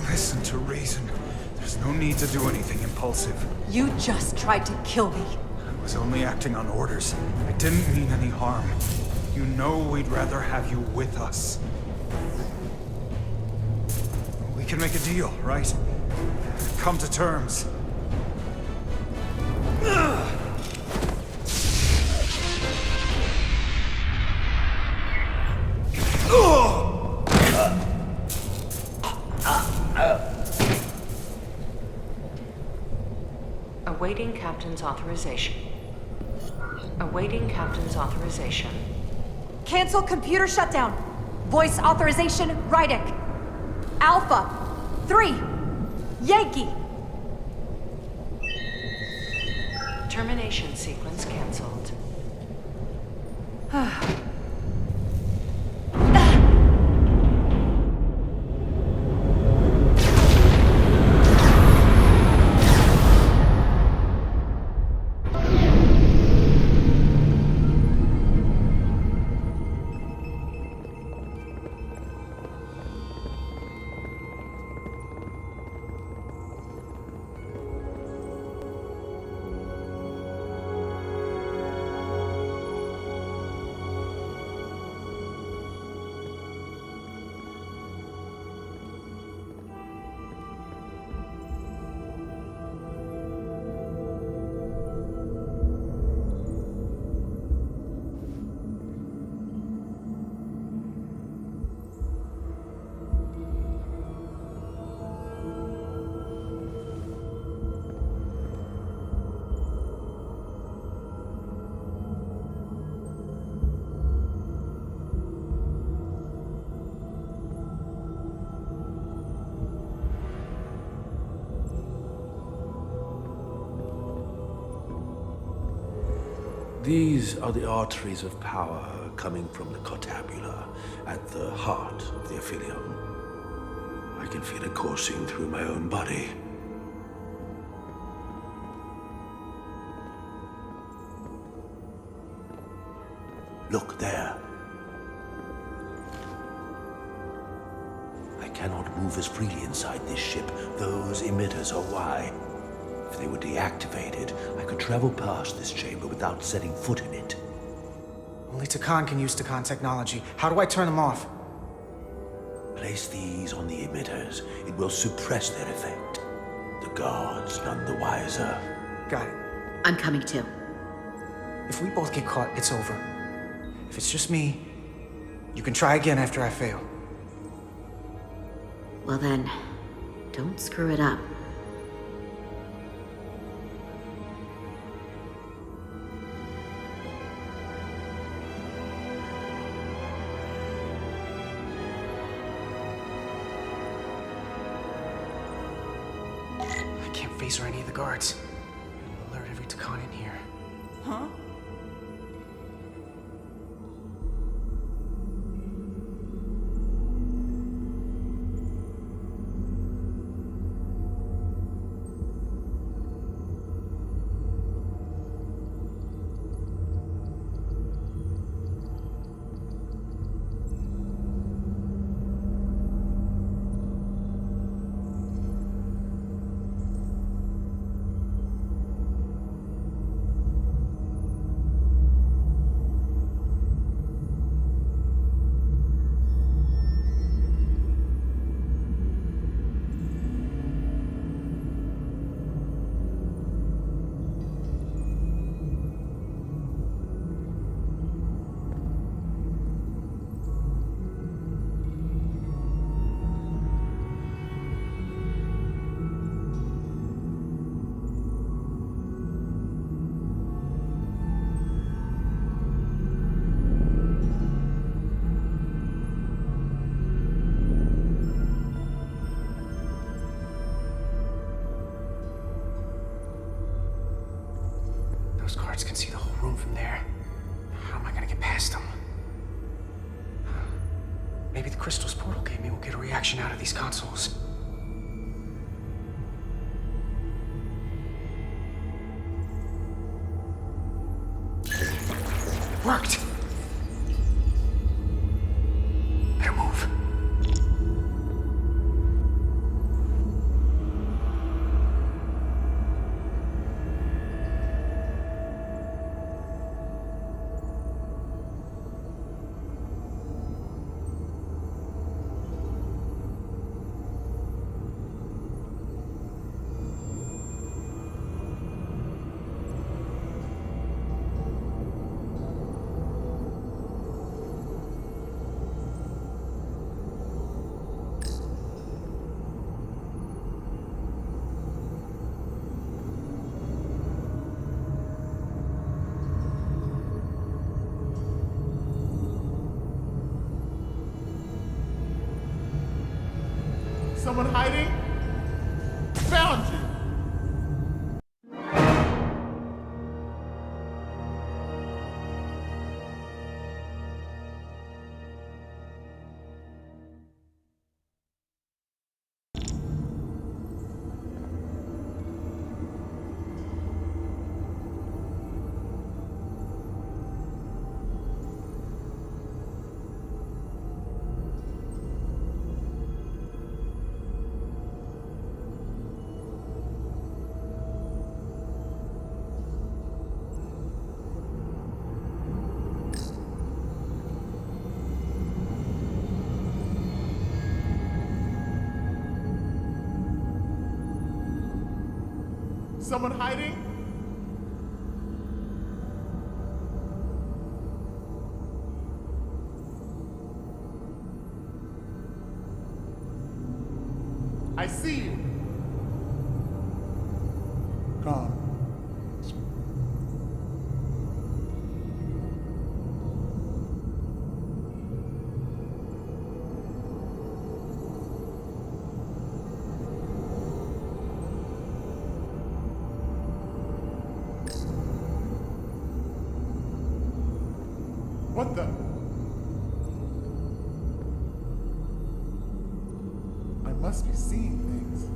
F: Listen to reason. There's no need to do anything impulsive.
A: You just tried to kill me.
F: I was only acting on orders. I didn't mean any harm. You know we'd rather have you with us. We can make a deal, right? Come to terms.
P: Awaiting Captain's authorization. Awaiting Captain's authorization.
A: Cancel computer shutdown. Voice authorization, Rydick. Alpha 3, Yankee.
P: Termination sequence cancelled.
B: These are the arteries of power coming from the cortabula at the heart of the Aphelion. I can feel it coursing through my own body. Look there. I cannot move as freely inside this ship. Those emitters are why. If they were deactivated, I could travel past this chamber without setting foot in it.
G: Only Takan can use Takan technology. How do I turn them off?
B: Place these on the emitters. It will suppress their effect. The guards none the wiser.
G: Got it.
K: I'm coming too.
G: If we both get caught, it's over. If it's just me, you can try again after I fail.
K: Well then, don't screw it up.
G: I can't phaser any of the guards. It'll alert every Takan in here.
N: Huh?
G: Those guards can see the whole room from there. How am I gonna get past them? Maybe the crystal's portal gave me will get a reaction out of these consoles. Worked! Better move.
U: Someone hiding? Found you! Someone hiding? I see you. Gone.
H: What the? I must be seeing things.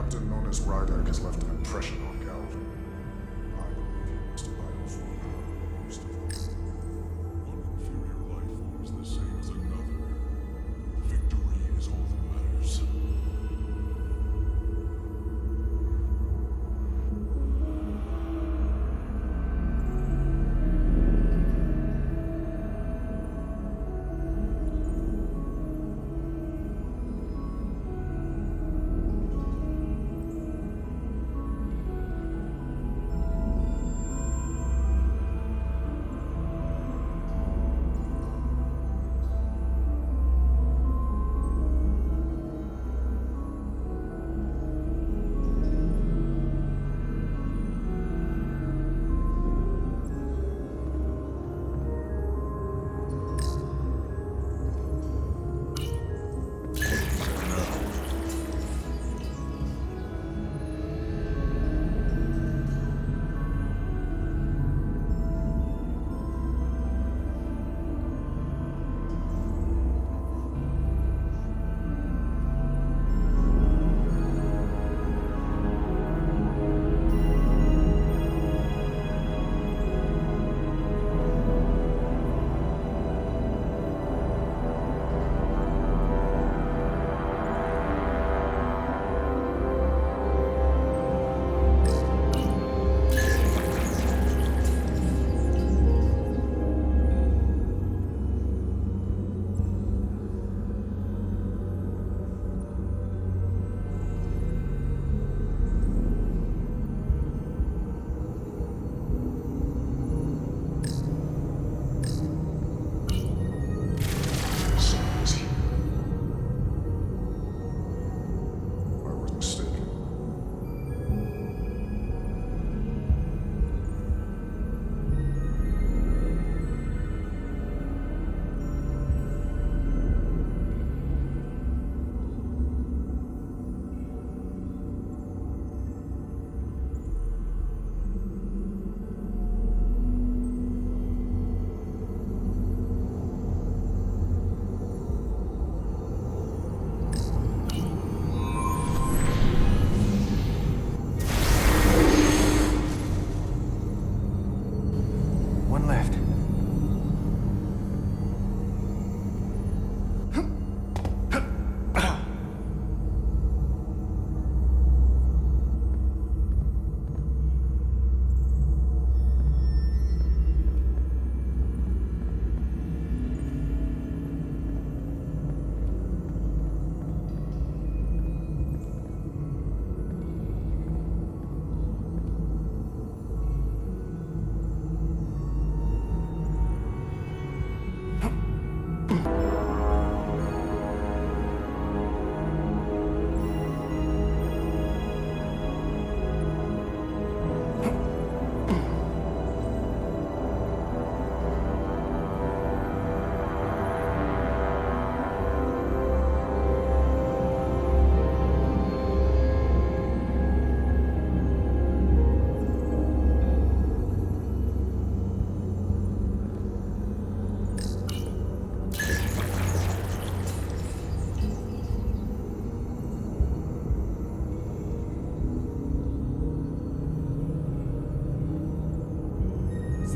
V: captain known as Rydek has left an impression on Galvin. I believe he wants to bioform her most of us. One inferior life form is the same as another. Victory is all that matters.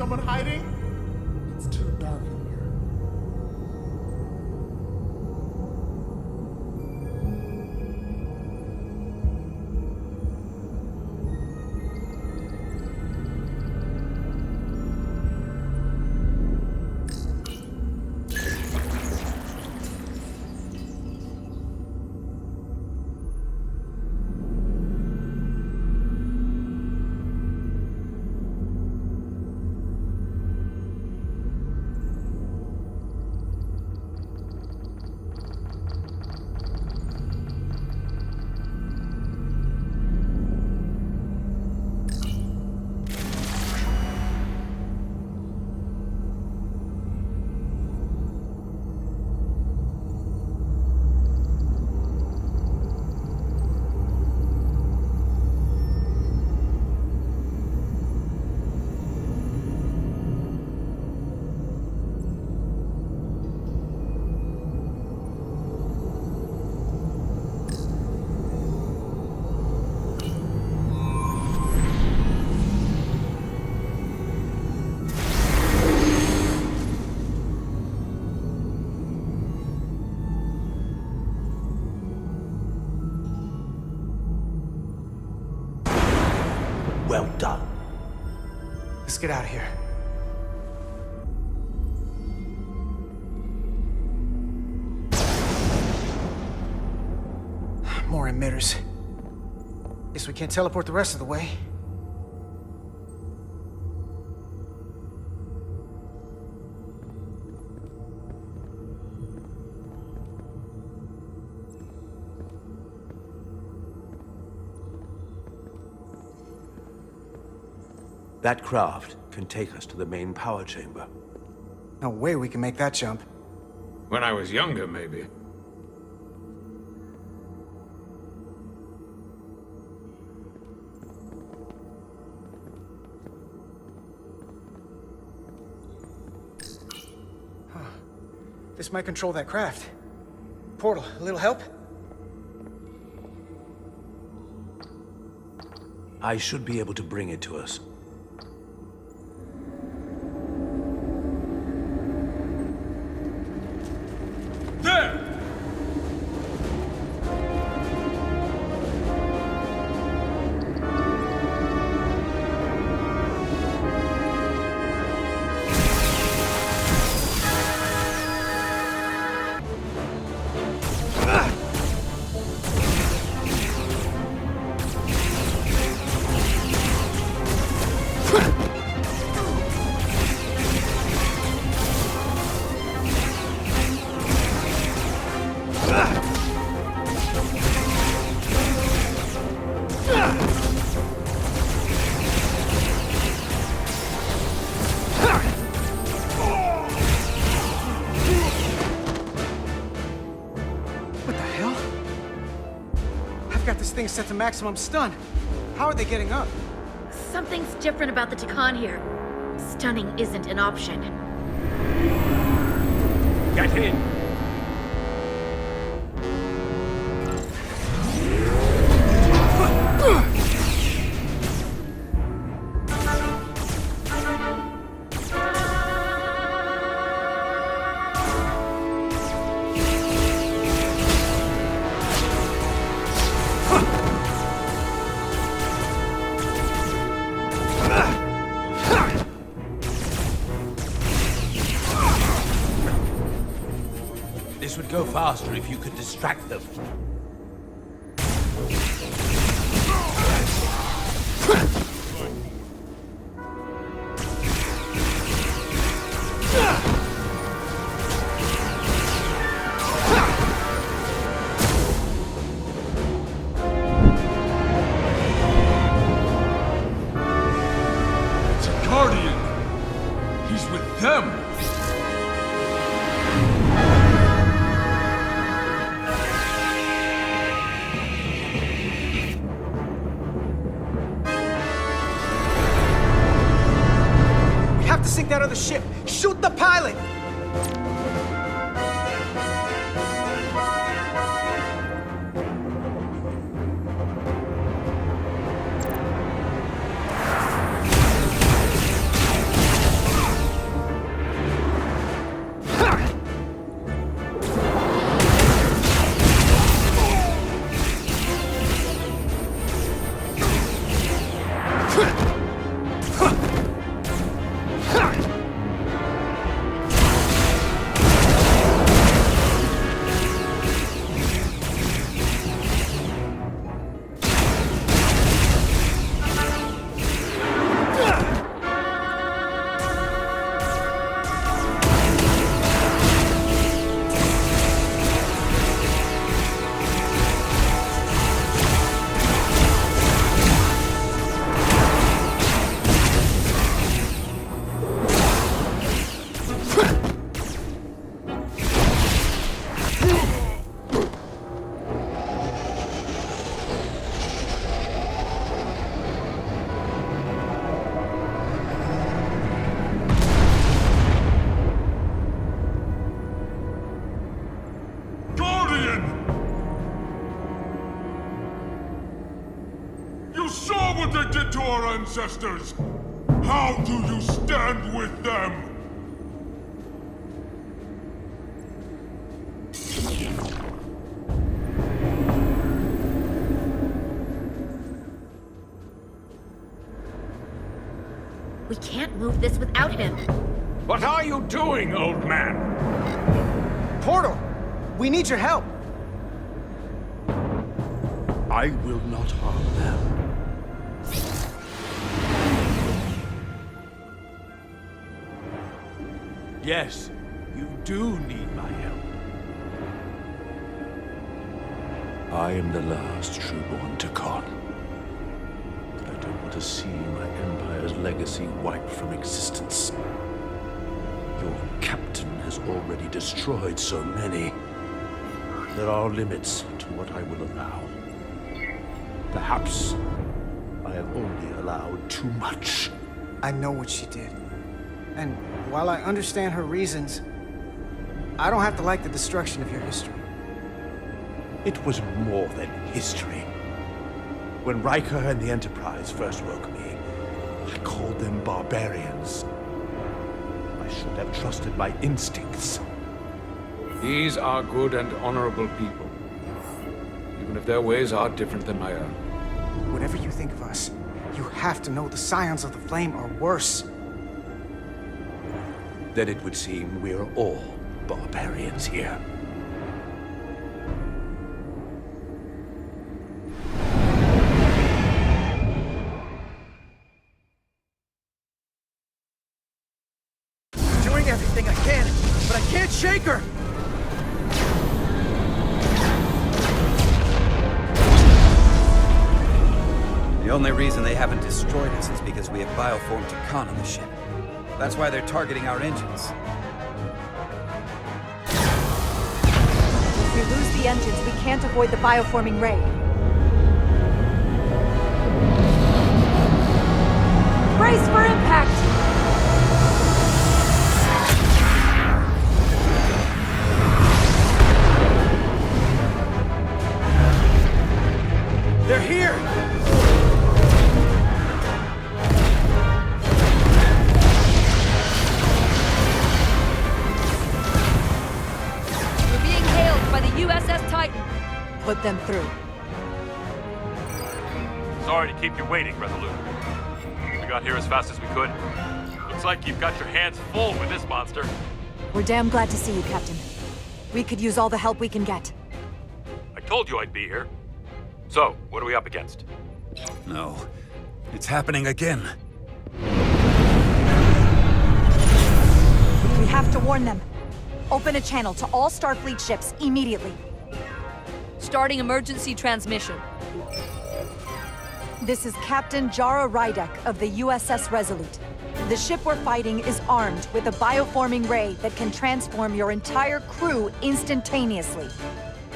H: someone hiding? It's too dark in here.
L: Well done.
G: Let's get out of here. More emitters. Guess we can't teleport the rest of the way.
B: That craft can take us to the main power chamber.
G: No way we can make that jump.
I: When I was younger, maybe.
G: This might control that craft. Portal, a little help?
B: I should be able to bring it to us.
U: There!
G: What the hell? I've got this thing set to maximum stun. How are they getting up?
S: Something's different about the Takan here. Stunning isn't an option.
U: Get in!
B: This would go faster if you could distract them.
U: It's a Guardian! He's with them!
G: We have to sink that other ship! Shoot the pilot!
V: Guardian! You saw what they did to our ancestors! How do you stand with them?
S: We can't move this without him.
U: What are you doing, old man?
G: Portal! We need your help!
B: I will not harm them. Yes, you do need my help. I am the last true-born Takon. I don't want to see my empire's legacy wiped from existence. Your captain has already destroyed so many. There are limits to what I will allow. Perhaps I have only allowed too much.
G: I know what she did. And while I understand her reasons, I don't have to like the destruction of your history.
B: It was more than history. When Riker and the Enterprise first woke me, I called them barbarians. I should have trusted my instincts.
I: These are good and honorable people, even if their ways are different than my own.
G: Whatever you think of us, you have to know the Scions of the Flame are worse.
B: Then it would seem we are all barbarians here.
G: Doing everything I can, but I can't shake her!
C: The only reason they haven't destroyed us is because we have bioformed Takon on the ship. That's why they're targeting our engines.
A: If we lose the engines, we can't avoid the bioforming ray. Brace for impact!
G: They're here!
O: We're being hailed by the USS Titan.
A: Put them through.
U: Sorry to keep you waiting, Resolute. We got here as fast as we could. Looks like you've got your hands full with this monster.
A: We're damn glad to see you, Captain. We could use all the help we can get.
U: I told you I'd be here. So, what are we up against?
C: No. It's happening again.
A: We have to warn them. Open a channel to all Starfleet ships immediately.
O: Starting emergency transmission.
A: This is Captain Jara Rydek of the USS Resolute. The ship we're fighting is armed with a bioforming ray that can transform your entire crew instantaneously.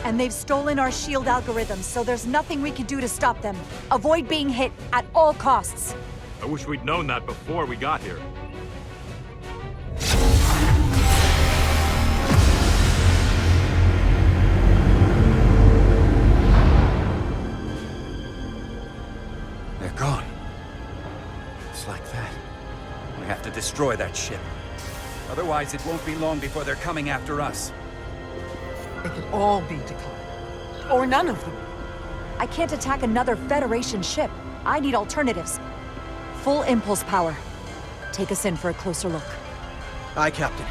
A: And they've stolen our shield algorithms, so there's nothing we can do to stop them. Avoid being hit at all costs.
U: I wish we'd known that before we got here.
C: They're gone. Just like that. We have to destroy that ship. Otherwise, it won't be long before they're coming after us.
J: They could all be Takon. Or none of them.
A: I can't attack another Federation ship. I need alternatives. Full impulse power. Take us in for a closer look.
E: Aye, Captain.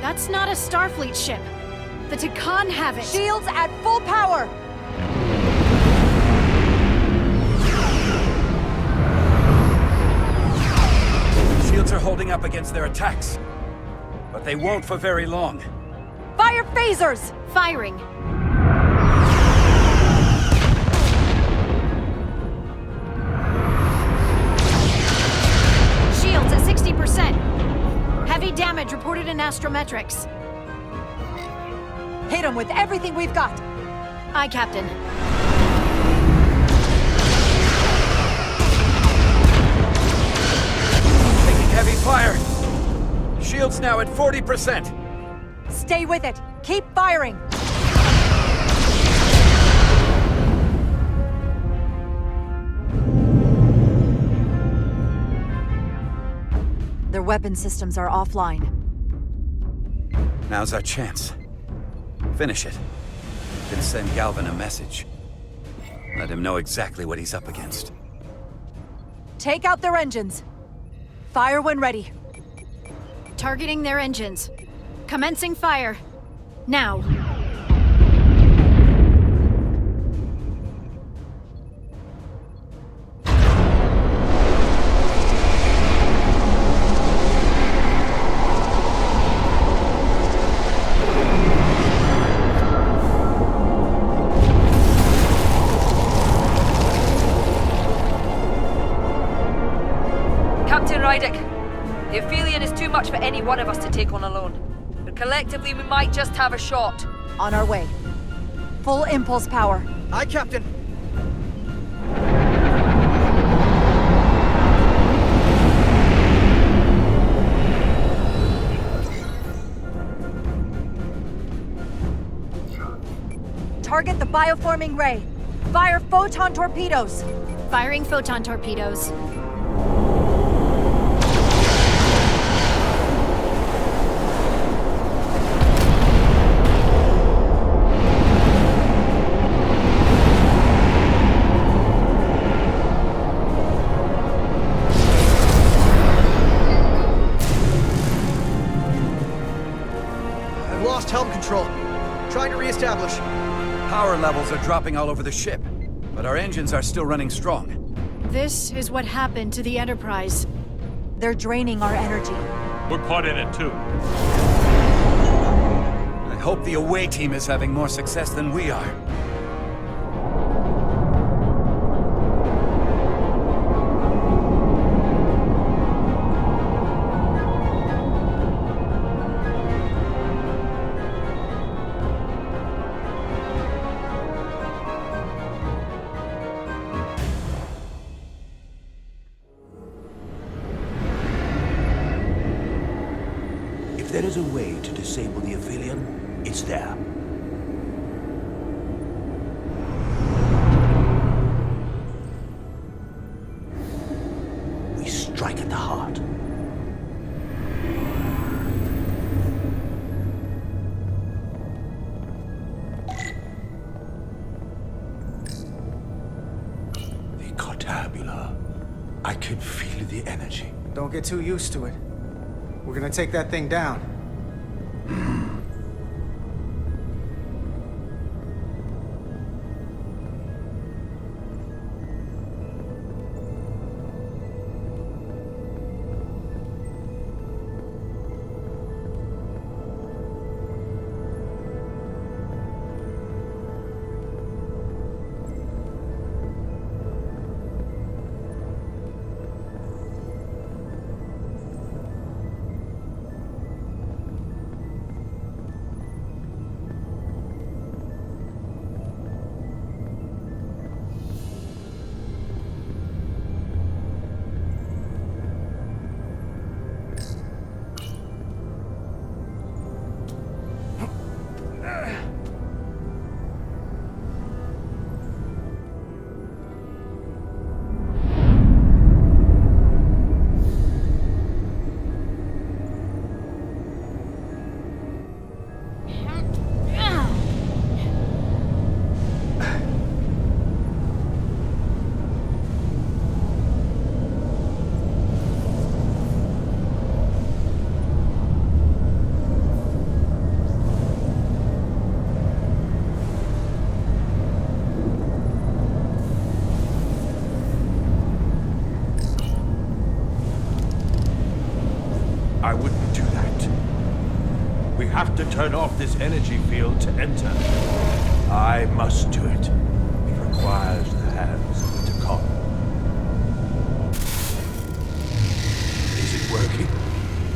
D: That's not a Starfleet ship. The Takan have it.
A: Shields at full power!
C: Shields are holding up against their attacks. But they won't for very long.
A: Fire phasers!
D: Firing. Shields at 60%. Heavy damage reported in astrometrics.
A: Hit them with everything we've got!
D: Aye, Captain.
C: Taking heavy fire. Shields now at 40%.
A: Stay with it. Keep firing. Their weapon systems are offline.
C: Now's our chance. Finish it. Then send Galvin a message. Let him know exactly what he's up against.
A: Take out their engines. Fire when ready.
D: Targeting their engines. Commencing fire. Now.
O: Captain Rydick, the Aphelion is too much for any one of us to take on alone. But collectively, we might just have a shot.
A: On our way. Full impulse power.
E: Aye, Captain.
A: Target the bioforming ray. Fire photon torpedoes.
D: Firing photon torpedoes.
E: I've lost helm control. Trying to reestablish.
C: Power levels are dropping all over the ship, but our engines are still running strong.
D: This is what happened to the Enterprise.
A: They're draining our energy.
U: We're caught in it too.
C: I hope the away team is having more success than we are.
B: If there is a way to disable the Aphelion, it's there. We strike at the heart. The Cartabula. I can feel the energy.
G: Don't get too used to it. We're gonna take that thing down.
B: I wouldn't do that. We have to turn off this energy field to enter. I must do it. It requires the hands of the Takon. Is it working?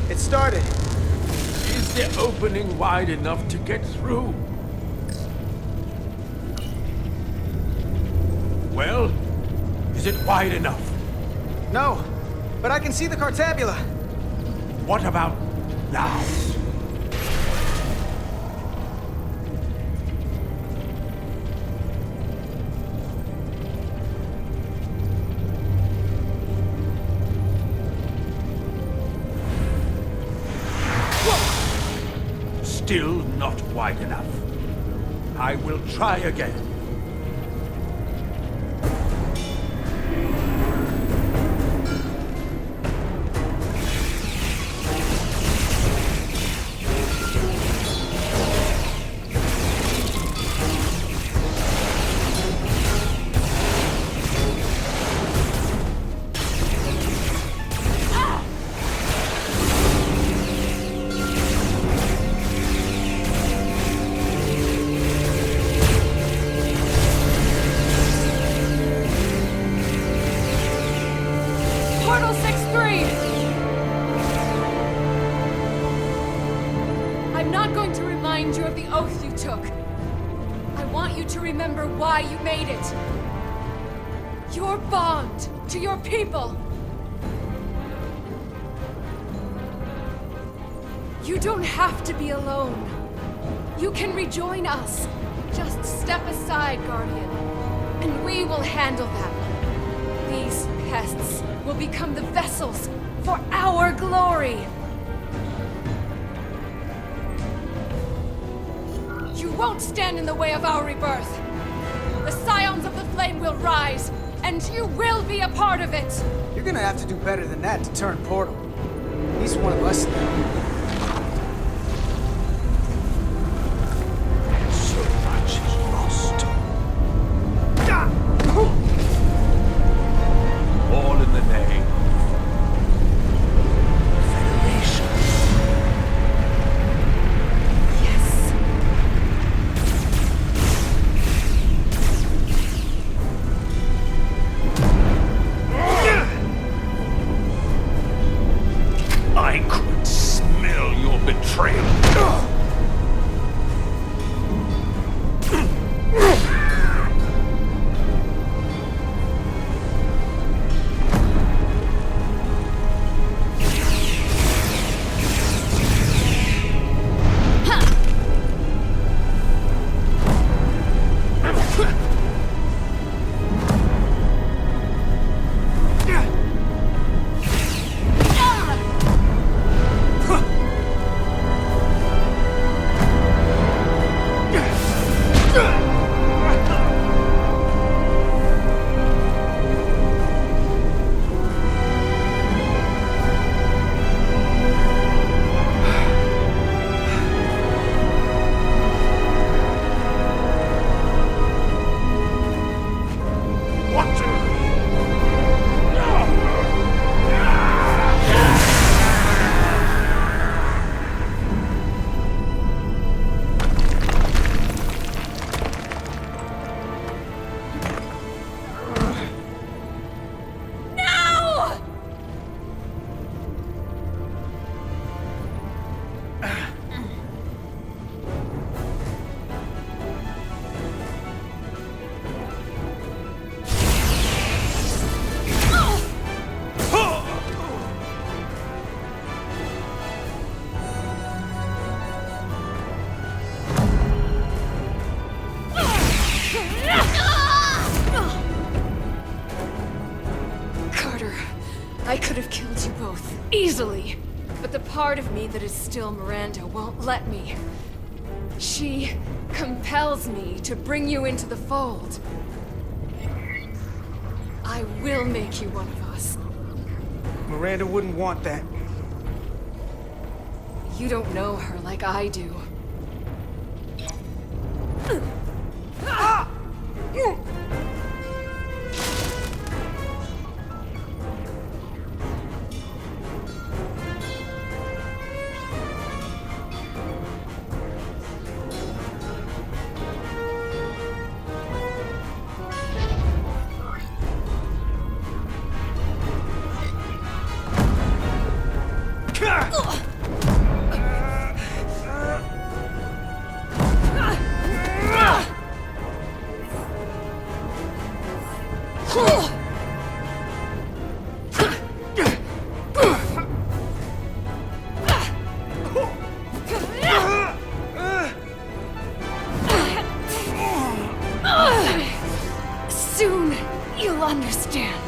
G: It started.
B: Is the opening wide enough to get through? Well, is it wide enough?
G: No, but I can see the Cartabula.
B: What about now? Still not wide enough. I will try again.
R: Portal 6-3! I'm not going to remind you of the oath you took. I want you to remember why you made it. Your bond to your people. You don't have to be alone. You can rejoin us. Just step aside, Guardian, and we will handle them. These pests will become the vessels for our glory. You won't stand in the way of our rebirth. The Scions of the Flame will rise, and you will be a part of it.
G: You're gonna have to do better than that to turn Portal. He's one of us now.
B: So much is lost. All in the name of Federation.
R: Yes.
B: I could smell your betrayal.
R: I could have killed you both, easily. But the part of me that is still Miranda won't let me. She compels me to bring you into the fold. I will make you one of us.
G: Miranda wouldn't want that.
R: You don't know her like I do. Soon, you'll understand.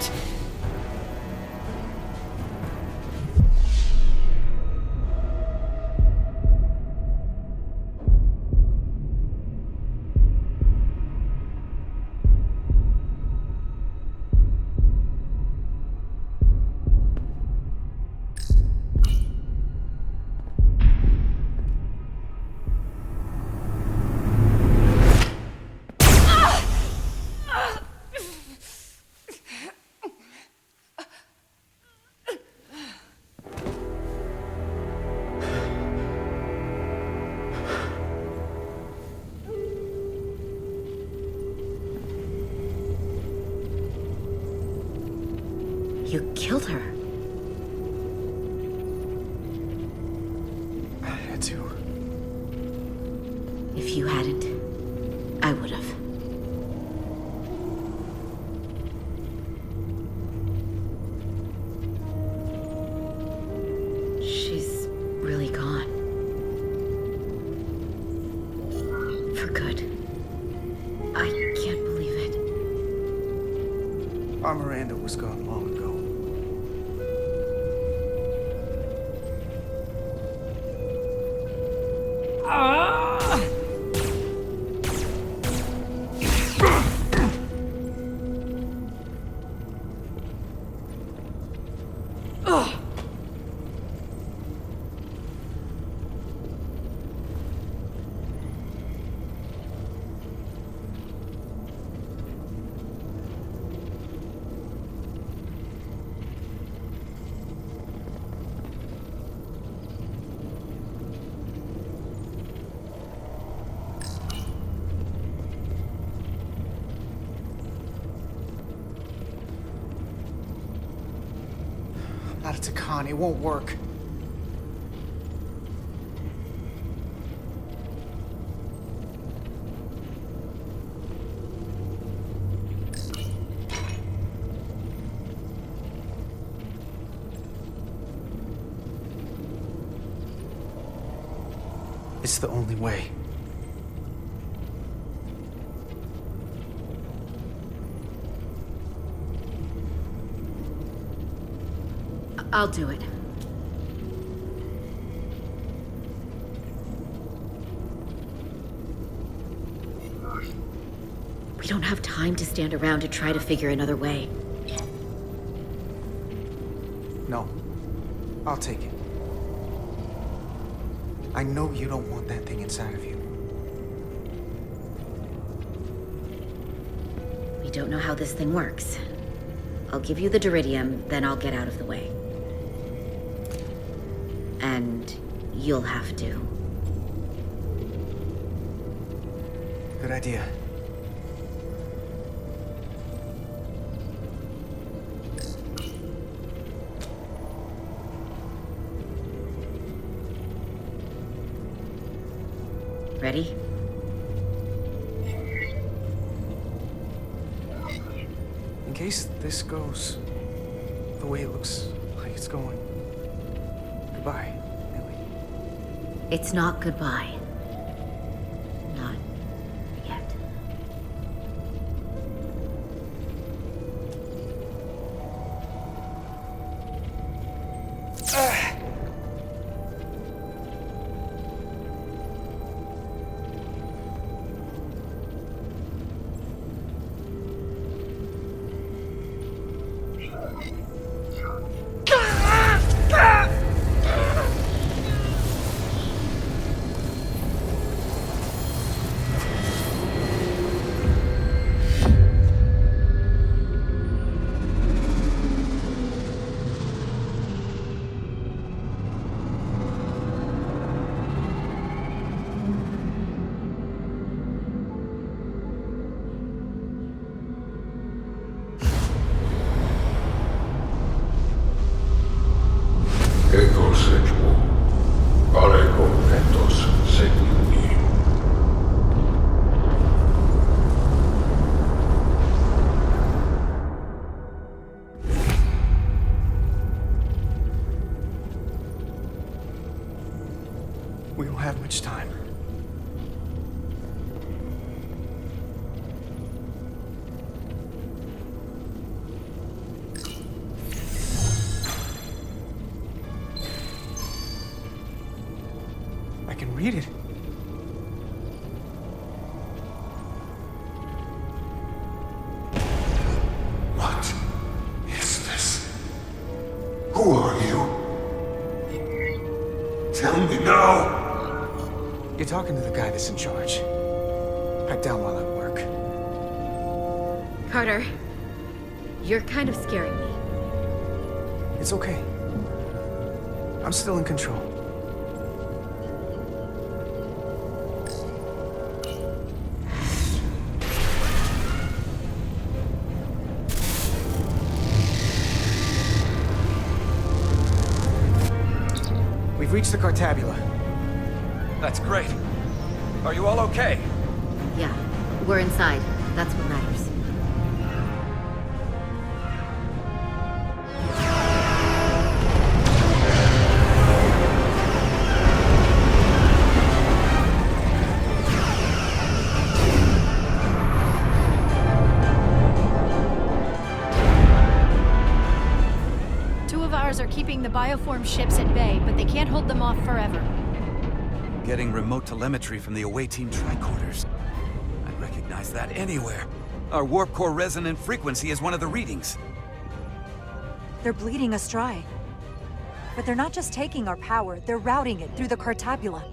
K: You killed her.
G: I had to.
K: If you hadn't, I would have. She's really gone. For good. I can't believe it.
G: Our Miranda was gone long ago. Not a Takan, it won't work. It's the only way.
K: I'll do it. We don't have time to stand around to try to figure another way.
G: No. I'll take it. I know you don't want that thing inside of you.
K: We don't know how this thing works. I'll give you the Duridium, then I'll get out of the way. And you'll have to.
G: Good idea.
K: Ready?
G: In case this goes the way it looks like it's going. Goodbye, Ellie.
K: It's not goodbye. Not yet.
V: Echo Sexual. completos, seguimi.
G: We don't have much time. I can read it.
V: What is this? Who are you? Tell me now!
G: You're talking to the guy that's in charge. Pipe down while I work.
S: Carter, you're kind of scaring me.
G: It's okay. I'm still in control. We've reached the Cartabula.
C: That's great. Are you all okay?
S: Yeah, we're inside. That's what matters.
D: Two of ours are keeping the bioform ships at bay, but they can't hold them off forever.
C: Getting remote telemetry from the away team tricorders. I'd recognize that anywhere. Our warp core resonant frequency is one of the readings.
A: They're bleeding us dry. But they're not just taking our power, they're routing it through the Cartabula.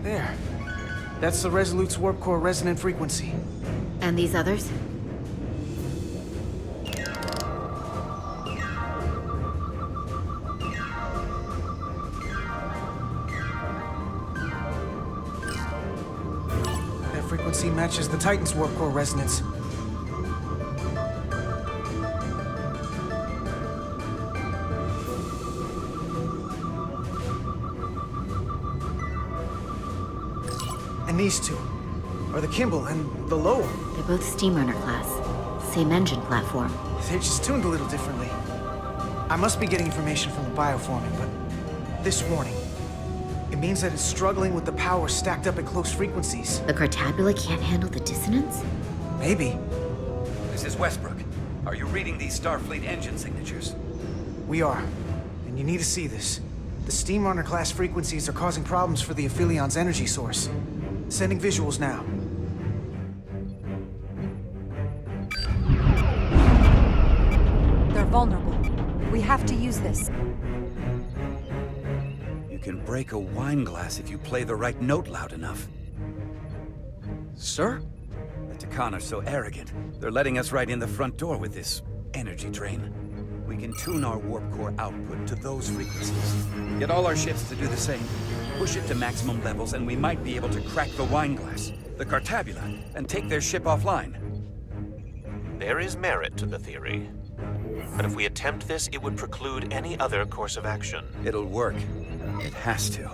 G: There. That's the Resolute's warp core resonant frequency.
S: And these others?
G: That frequency matches the Titan's warp core resonance. And these two are the Kimball and the Lowell.
K: They're both Steamrunner class. Same engine platform.
G: They're just tuned a little differently. I must be getting information from the bioforming, but this warning, it means that it's struggling with the power stacked up at close frequencies.
K: The Cartabula can't handle the dissonance?
G: Maybe.
C: This is Westbrook. Are you reading these Starfleet engine signatures?
G: We are. And you need to see this. The Steamrunner class frequencies are causing problems for the Aphilion's energy source. Sending visuals now.
A: They're vulnerable. We have to use this.
C: You can break a wine glass if you play the right note loud enough.
E: Sir?
C: The Takan are so arrogant. They're letting us right in the front door with this energy drain. We can tune our warp core output to those frequencies. Get all our ships to do the same. Push it to maximum levels and we might be able to crack the wine glass. the Cartabula, and take their ship offline.
M: There is merit to the theory. But if we attempt this, it would preclude any other course of action.
C: It'll work. It has to.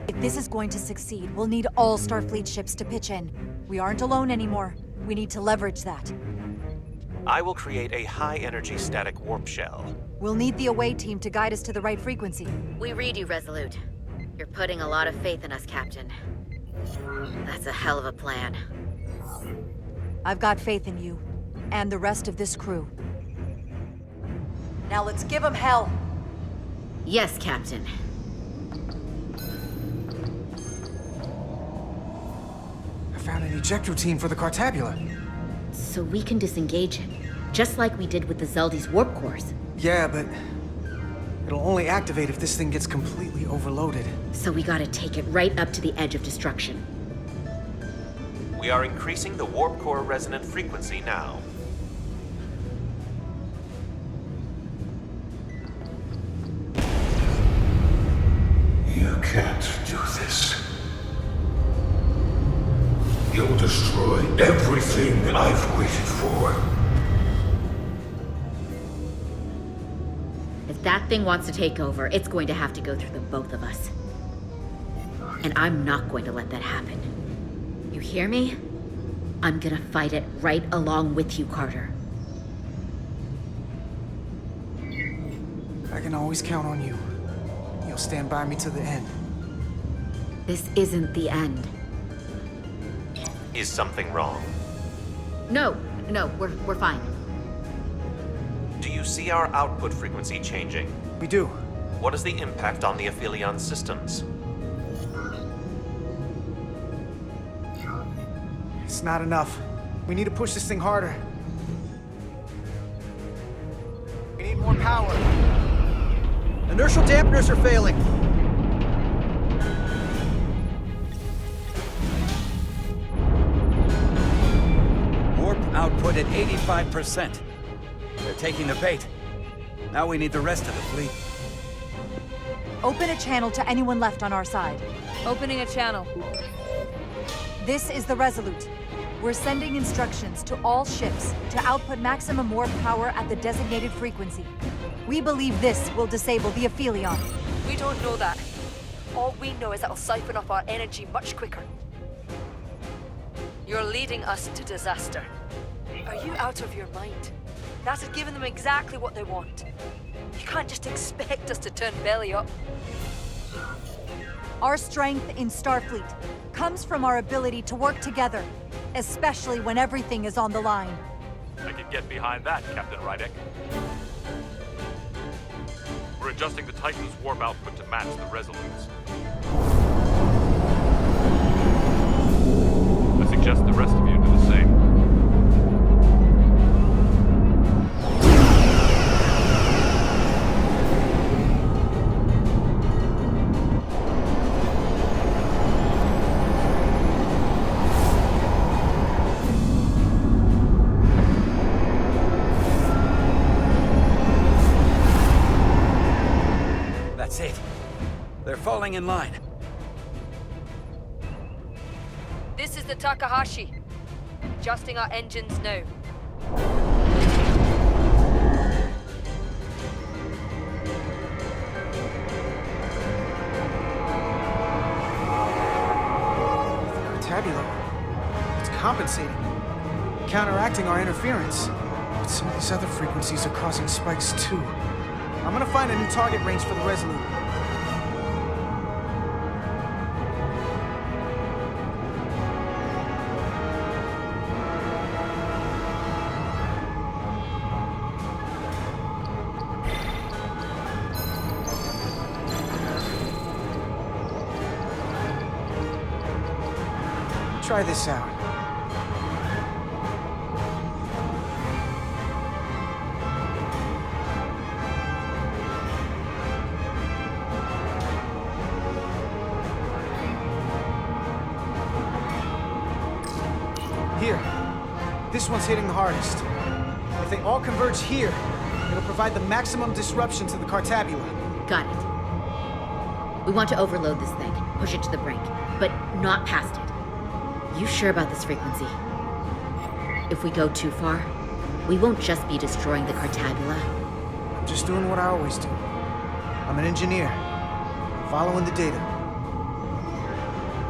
A: If this is going to succeed, we'll need all Starfleet ships to pitch in. We aren't alone anymore. We need to leverage that.
M: I will create a high-energy static warp shell.
A: We'll need the away team to guide us to the right frequency.
K: We read you, Resolute. You're putting a lot of faith in us, Captain. That's a hell of a plan.
A: I've got faith in you, and the rest of this crew. Now let's give them hell!
K: Yes, Captain.
G: I found an ejector team for the Cartabula.
S: So we can disengage it, just like we did with the Zeldy's warp cores.
G: Yeah, but it'll only activate if this thing gets completely overloaded.
S: So we gotta take it right up to the edge of destruction.
M: We are increasing the warp core resonant frequency now.
H: You can't do this. You'll destroy everything I've waited for.
S: If that thing wants to take over, it's going to have to go through the both of us. And I'm not going to let that happen. You hear me? I'm gonna fight it right along with you, Carter.
G: I can always count on you. You'll stand by me to the end.
S: This isn't the end.
M: Is something wrong?
S: No, we're fine.
M: Do you see our output frequency changing?
G: We do.
M: What is the impact on the Aphelion systems?
G: It's not enough. We need to push this thing harder. We need more power.
E: Inertial dampeners are failing.
C: Warp output at 85%. They're taking the bait. Now we need the rest of the fleet.
A: Open a channel to anyone left on our side.
O: Opening a channel.
A: This is the Resolute. We're sending instructions to all ships to output maximum warp power at the designated frequency. We believe this will disable the Aphelion.
O: We don't know that. All we know is it'll siphon up our energy much quicker. You're leading us to disaster. Are you out of your mind? That has given them exactly what they want. You can't just expect us to turn belly up.
A: Our strength in Starfleet comes from our ability to work together, especially when everything is on the line.
U: I can get behind that, Captain Rydek. We're adjusting the Titan's warp output to match the Resolute's. I suggest the rest of you do the same.
C: That's it. They're falling in line.
O: This is the Takahashi. Adjusting our engines now.
G: Tabula. It's compensating. Counteracting our interference. But some of these other frequencies are causing spikes too. I'm gonna find a new target range for the Resolute. Try this out. Here. This one's hitting the hardest. If they all converge here, it'll provide the maximum disruption to the Cartabula.
S: Got it. We want to overload this thing, push it to the brink, but not past it. You sure about this frequency? If we go too far, we won't just be destroying the Cartabula.
G: I'm just doing what I always do. I'm an engineer. I'm following the data.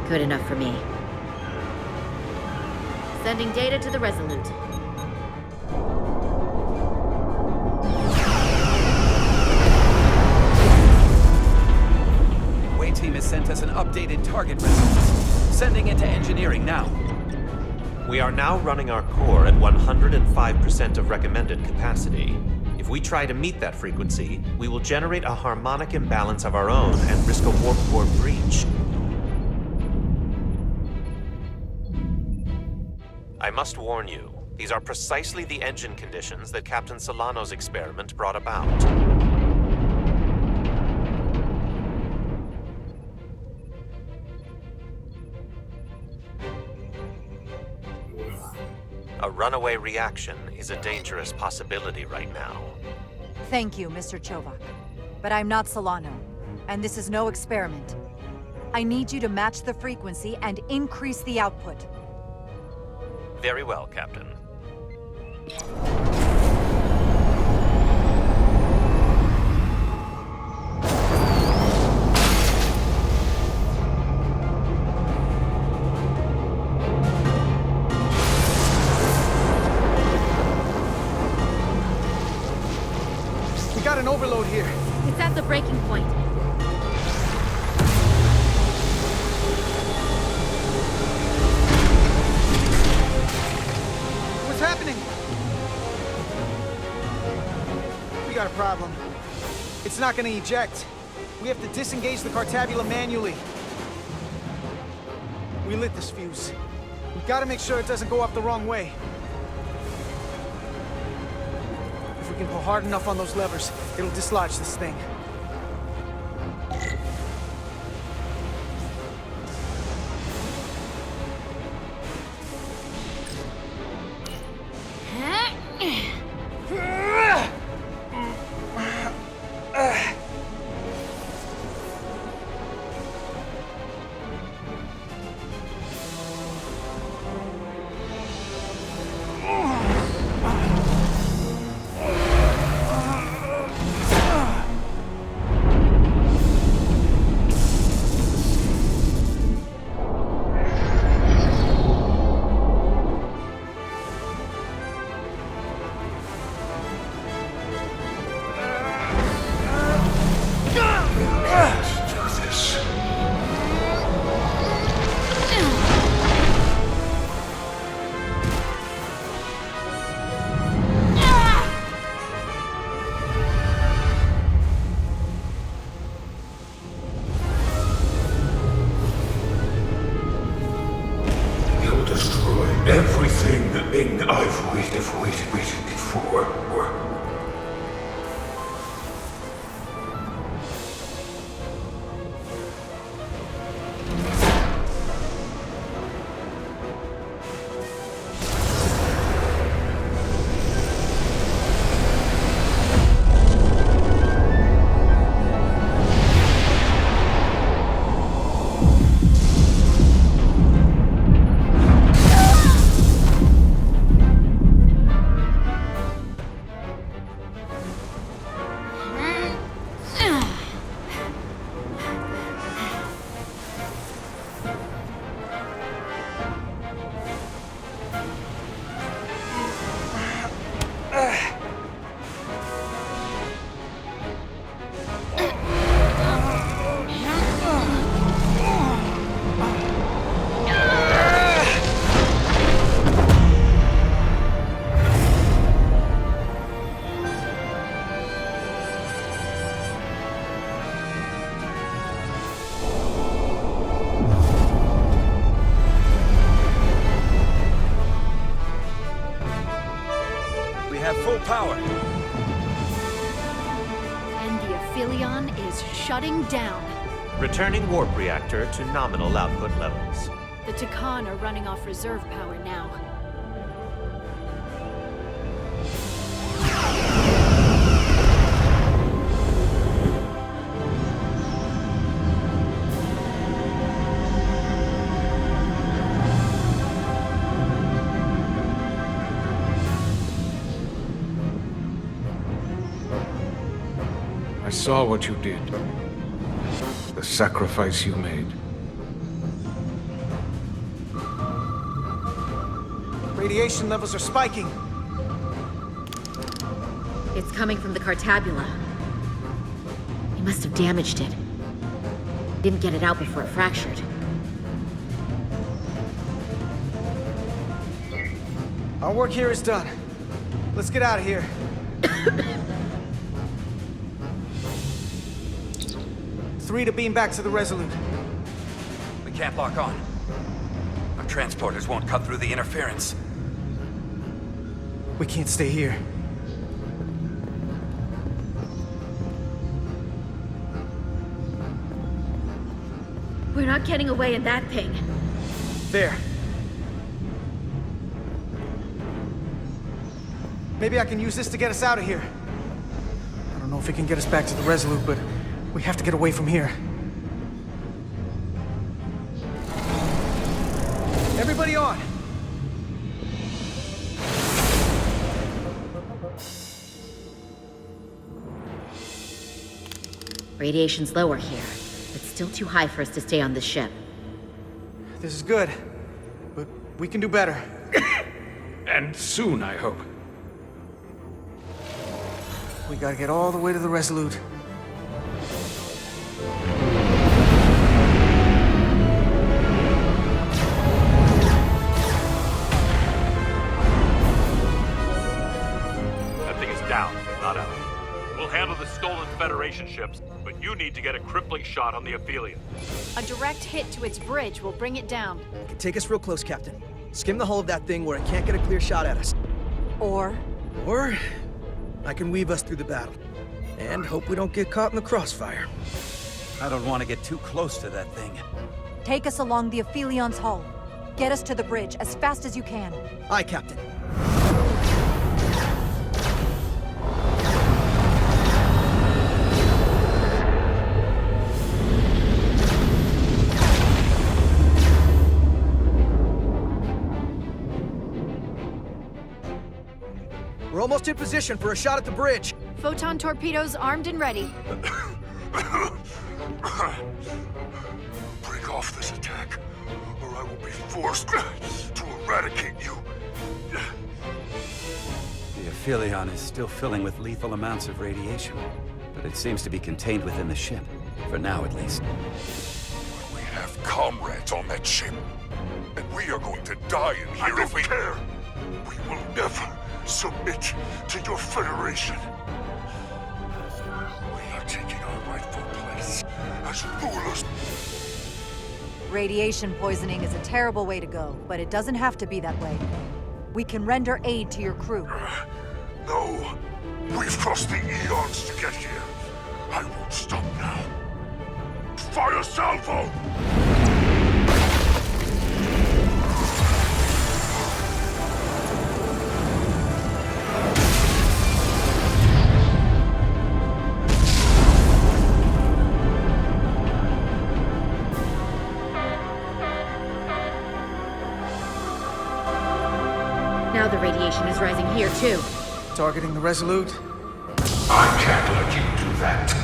S: Good enough for me. Sending data to the Resolute.
C: Way team has sent us an updated target result. Sending it to engineering now.
M: We are now running our core at 105% of recommended capacity. If we try to meet that frequency, we will generate a harmonic imbalance of our own and risk a warp core breach. I must warn you, these are precisely the engine conditions that Captain Solano's experiment brought about. A runaway reaction is a dangerous possibility right now.
A: Thank you, Mr. Chovak. But I'm not Solano, and this is no experiment. I need you to match the frequency and increase the output.
M: Very well, Captain.
G: We got an overload here.
S: It's at the breaking point.
G: What's happening? We got a problem. It's not gonna eject. We have to disengage the Cartabula manually. We lit this fuse. We gotta make sure it doesn't go off the wrong way. If we can pull hard enough on those levers, it'll dislodge this thing.
H: Everything I've waited for.
C: Full power.
D: And the Aphelion is shutting down.
M: Returning warp reactor to nominal output levels.
D: The Takan are running off reserve power now.
Q: saw what you did. The sacrifice you made.
G: Radiation levels are spiking.
S: It's coming from the Cartabula. He must have damaged it. Didn't get it out before it fractured.
G: Our work here is done. Let's get out of here. 3 to beam back to the Resolute.
C: We can't lock on. Our transporters won't cut through the interference.
G: We can't stay here.
S: We're not getting away in that thing.
G: There. Maybe I can use this to get us out of here. I don't know if it can get us back to the Resolute, but we have to get away from here. Everybody on!
S: Radiation's lower here, but still too high for us to stay on this ship.
G: This is good, but we can do better.
Q: And soon, I hope.
G: We gotta get all the way to the Resolute.
U: That thing is down, not out. We'll handle the stolen Federation ships, but you need to get a crippling shot on the Ophelia.
D: A direct hit to its bridge will bring it down.
E: Take us real close, Captain. Skim the hull of that thing where it can't get a clear shot at us.
A: Or
E: I can weave us through the battle. And hope we don't get caught in the crossfire.
C: I don't want to get too close to that thing.
A: take us along the Ophelion's hull. Get us to the bridge as fast as you can.
E: Aye, Captain. We're almost in position for a shot at the bridge.
D: Photon torpedoes armed and ready.
H: Break off this attack, or I will be forced to eradicate you.
C: The Aphelion is still filling with lethal amounts of radiation, but it seems to be contained within the ship, for now at least.
H: We have comrades on that ship, and we are going to die in here if we care. We will never submit to your Federation. We are taking our rightful place as rulers.
A: Radiation poisoning is a terrible way to go, but it doesn't have to be that way. We can render aid to your crew.
H: No. We've crossed the eons to get here. I won't stop now. Fire salvo!
S: Now the radiation is rising here, too.
G: Targeting the Resolute?
H: I can't let you do that.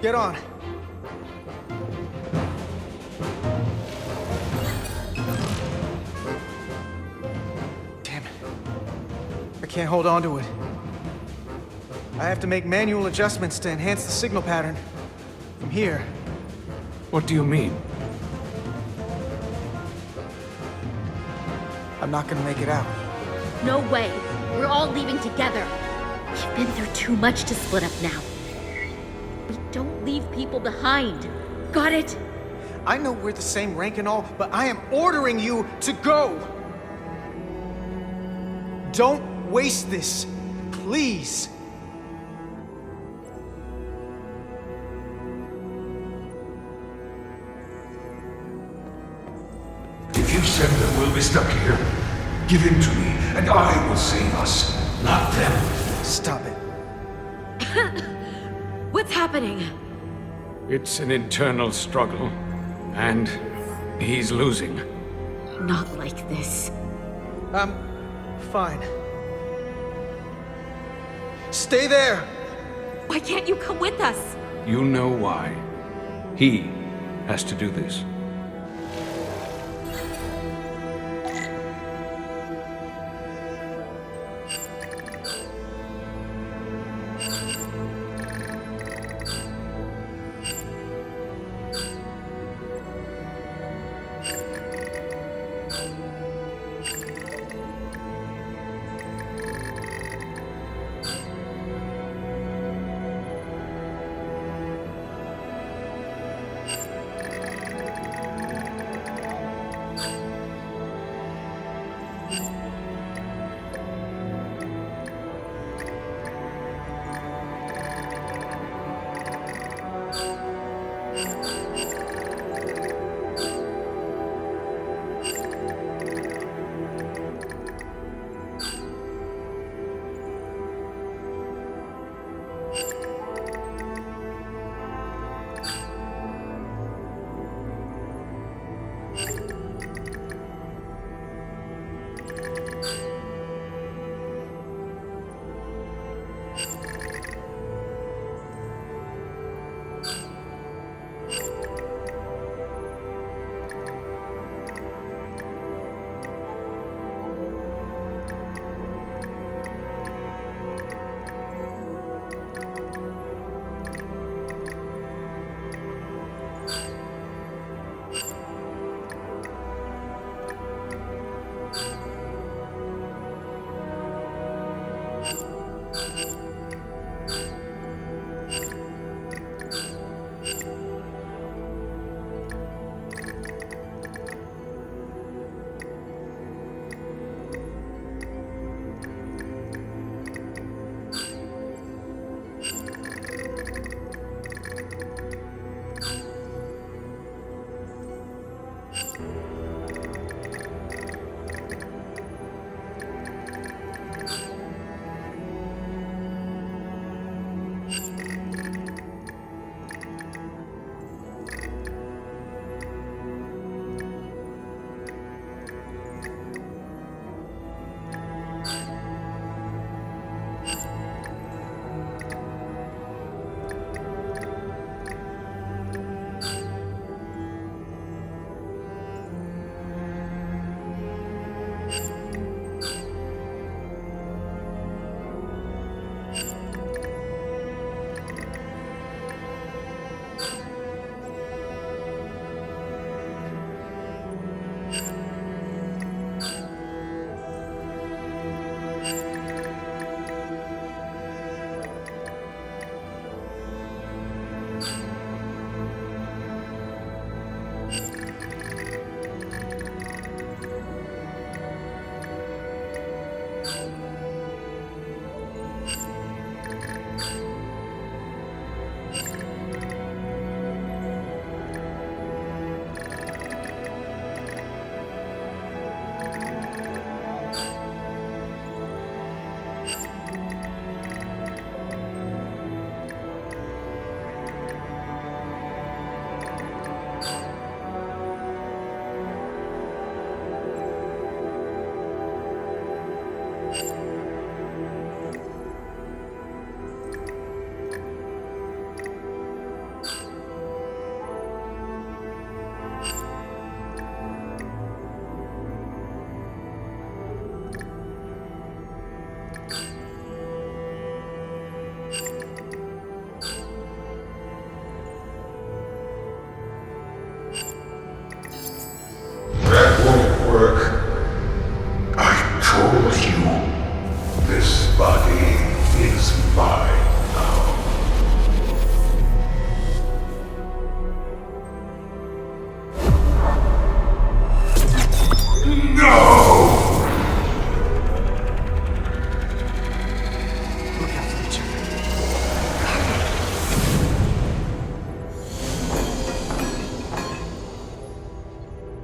G: Get on. Damn it. I can't hold on to it. I have to make manual adjustments to enhance the signal pattern. From here.
Q: What do you mean?
G: I'm not gonna make it out.
S: No way. We're all leaving together. We've been through too much to split up now. We don't leave people behind. Got it?
G: I know we're the same rank and all, but I am ordering you to go! Don't waste this. Please.
H: If you said that we'll be stuck here, give in to me, and I will save us, not them.
G: Stop it.
S: What's happening?
Q: It's an internal struggle, and he's losing.
S: Not like this.
G: I'm fine.
E: Stay there!
F: Why can't you come with us?
T: You know why. He has to do this.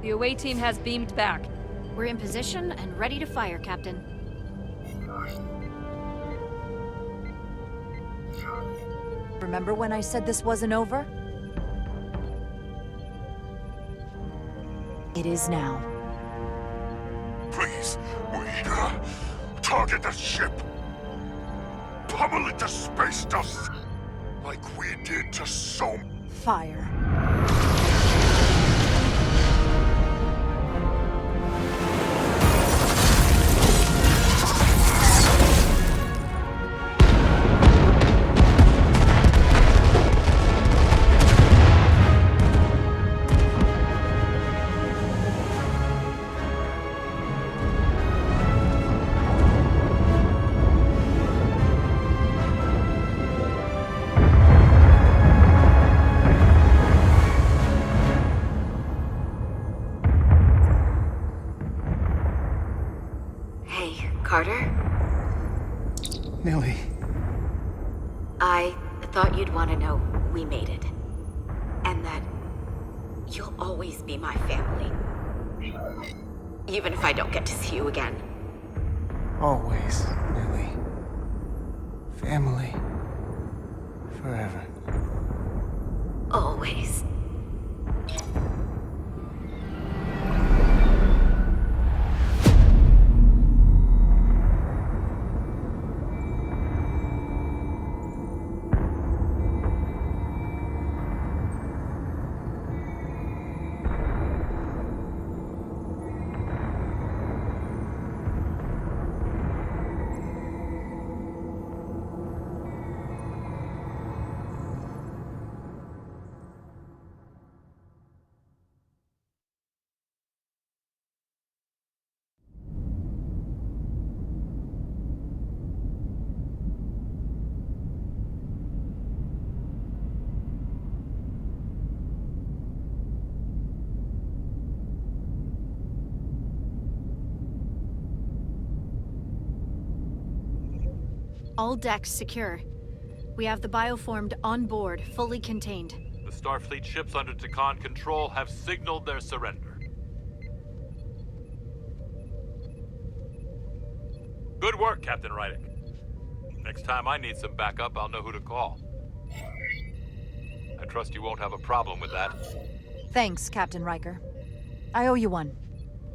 O: The away team has beamed back.
D: We're in position and ready to fire, Captain.
A: Remember when I said this wasn't over? It is now.
H: Please, we target the ship. pummel it to space dust, like we did to so...
A: Fire.
S: Carter?
G: Millie.
S: I thought you'd want to know we made it. And that you'll always be my family. Even if I don't get to see you again.
G: Always, Millie. Family. Forever.
S: Always.
D: All decks secure. We have the bioformed on board, fully contained.
U: The Starfleet ships under Takan control have signaled their surrender. Good work, Captain Rydick. Next time I need some backup, I'll know who to call. I trust you won't have a problem with that.
A: Thanks, Captain Riker. I owe you one.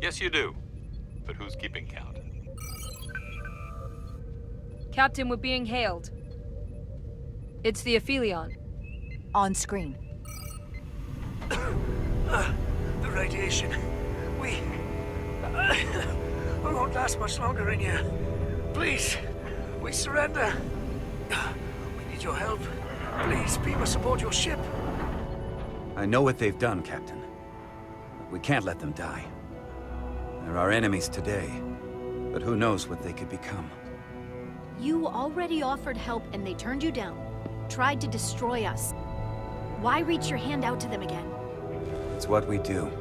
U: Yes, you do. But who's keeping count?
O: Captain, we're being hailed. It's the Aphelion.
A: On screen.
E: The radiation. We won't last much longer in here. Please, we surrender. We need your help. Please, beam us aboard your ship.
C: I know what they've done, Captain. We can't let them die. They're our enemies today, but who knows what they could become.
D: You already offered help and they turned you down. Tried to destroy us. Why reach your hand out to them again?
C: It's what we do.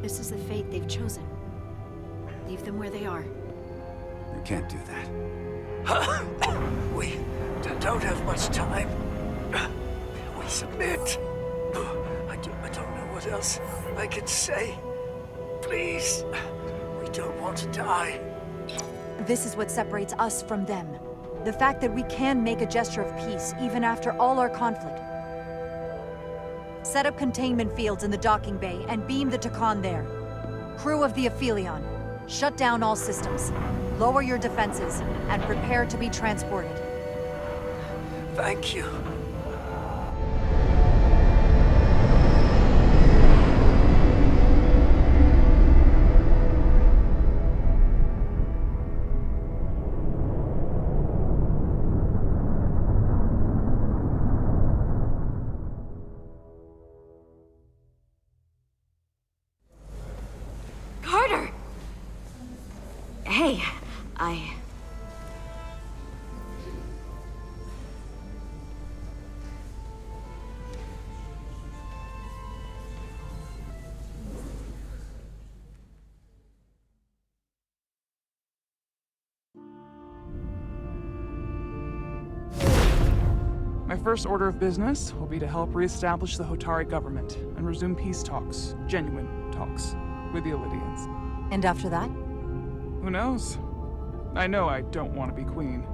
D: This is the fate they've chosen. Leave them where they are.
C: You can't do that.
E: We don't have much time. We submit. I don't know what else I can say. Please, we don't want to die.
A: This is what separates us from them. The fact that we can make a gesture of peace even after all our conflict. Set up containment fields in the docking bay and beam the Takan there. Crew of the Aphelion, shut down all systems. Lower your defenses and prepare to be transported.
E: Thank you.
S: Carter! Hey,
N: My first order of business will be to help reestablish the Hotari government and resume peace talks, genuine talks, with the Illidians.
A: And after that?
N: Who knows? I know I don't want to be queen.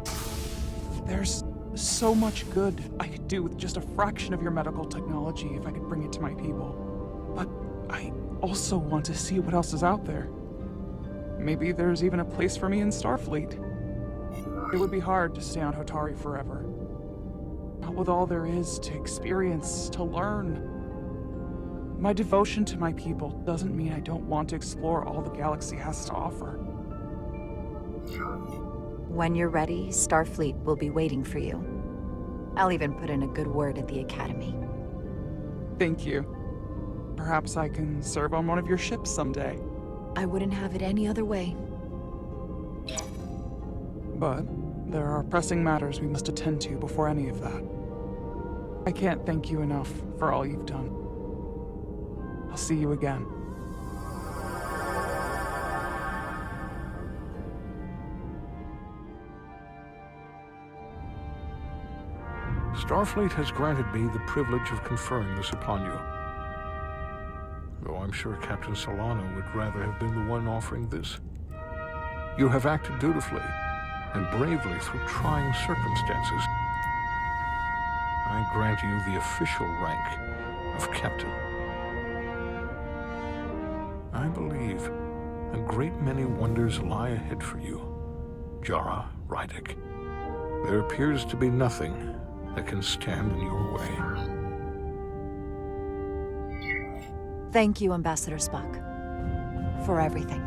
N: There's so much good I could do with just a fraction of your medical technology if I could bring it to my people. But I also want to see what else is out there. Maybe there's even a place for me in Starfleet. It would be hard to stay on Hotari forever. Not with all there is to experience, to learn. My devotion to my people doesn't mean I don't want to explore all the galaxy has to offer.
A: When you're ready, Starfleet will be waiting for you. I'll even put in a good word at the Academy.
N: Thank you. Perhaps I can serve on one of your ships someday.
A: I wouldn't have it any other way.
N: But there are pressing matters we must attend to before any of that. I can't thank you enough for all you've done. I'll see you again.
I: Starfleet has granted me the privilege of conferring this upon you. Though I'm sure Captain Solano would rather have been the one offering this. You have acted dutifully and bravely through trying circumstances. I grant you the official rank of Captain. I believe a great many wonders lie ahead for you, Jara Rydick. There appears to be nothing that can stand in your way.
A: Thank you, Ambassador Spock, for everything.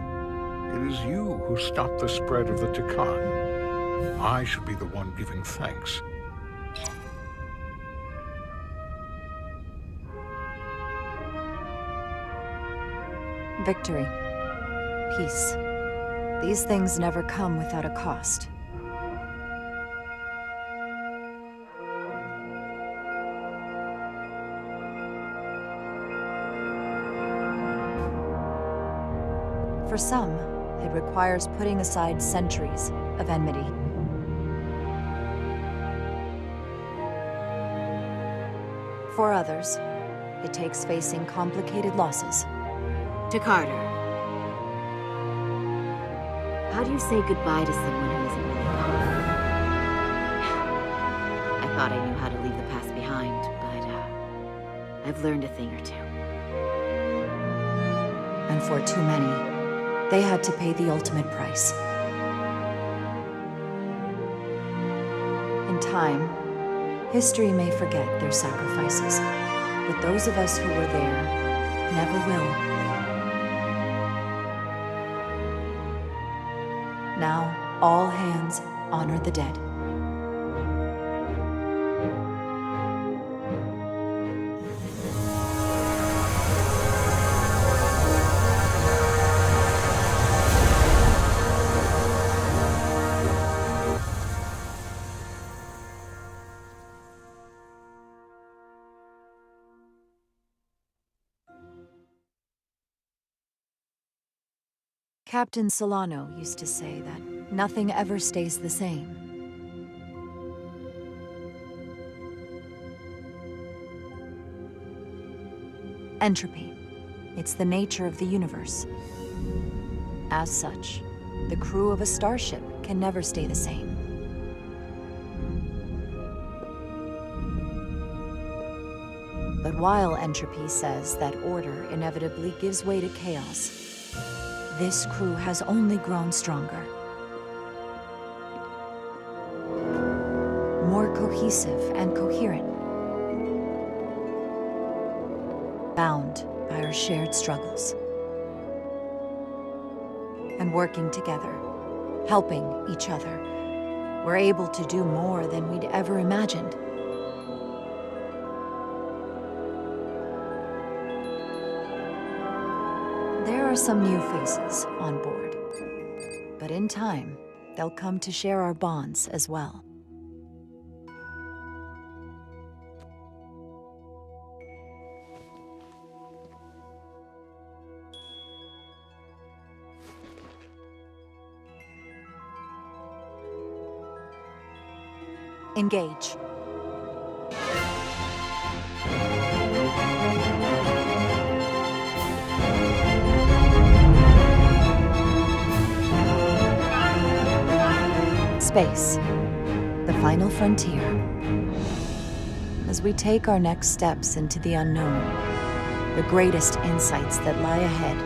I: It is you who stopped the spread of the Takan. I should be the one giving thanks.
A: Victory. Peace. These things never come without a cost. For some, it requires putting aside centuries of enmity. For others, it takes facing complicated losses.
S: To Carter. How do you say goodbye to someone who isn't really gone? I thought I knew how to leave the past behind, but I've learned a thing or two.
A: And for too many, they had to pay the ultimate price. In time, history may forget their sacrifices, but those of us who were there never will. Now, all hands honor the dead. Captain Solano used to say that nothing ever stays the same. Entropy. It's the nature of the universe. As such, the crew of a starship can never stay the same. But while entropy says that order inevitably gives way to chaos, this crew has only grown stronger. More cohesive and coherent. Bound by our shared struggles. And working together, helping each other, we're able to do more than we'd ever imagined. There are some new faces on board, but in time, they'll come to share our bonds as well. Engage. Space, the final frontier. As we take our next steps into the unknown, the greatest insights that lie ahead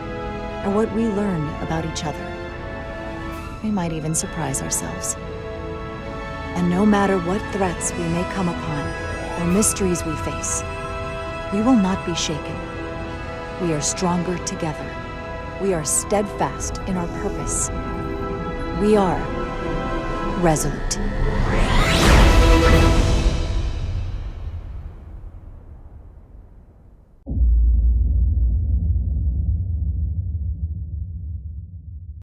A: are what we learn about each other. We might even surprise ourselves. And no matter what threats we may come upon, or mysteries we face, we will not be shaken. We are stronger together. We are steadfast in our purpose. We are resolute.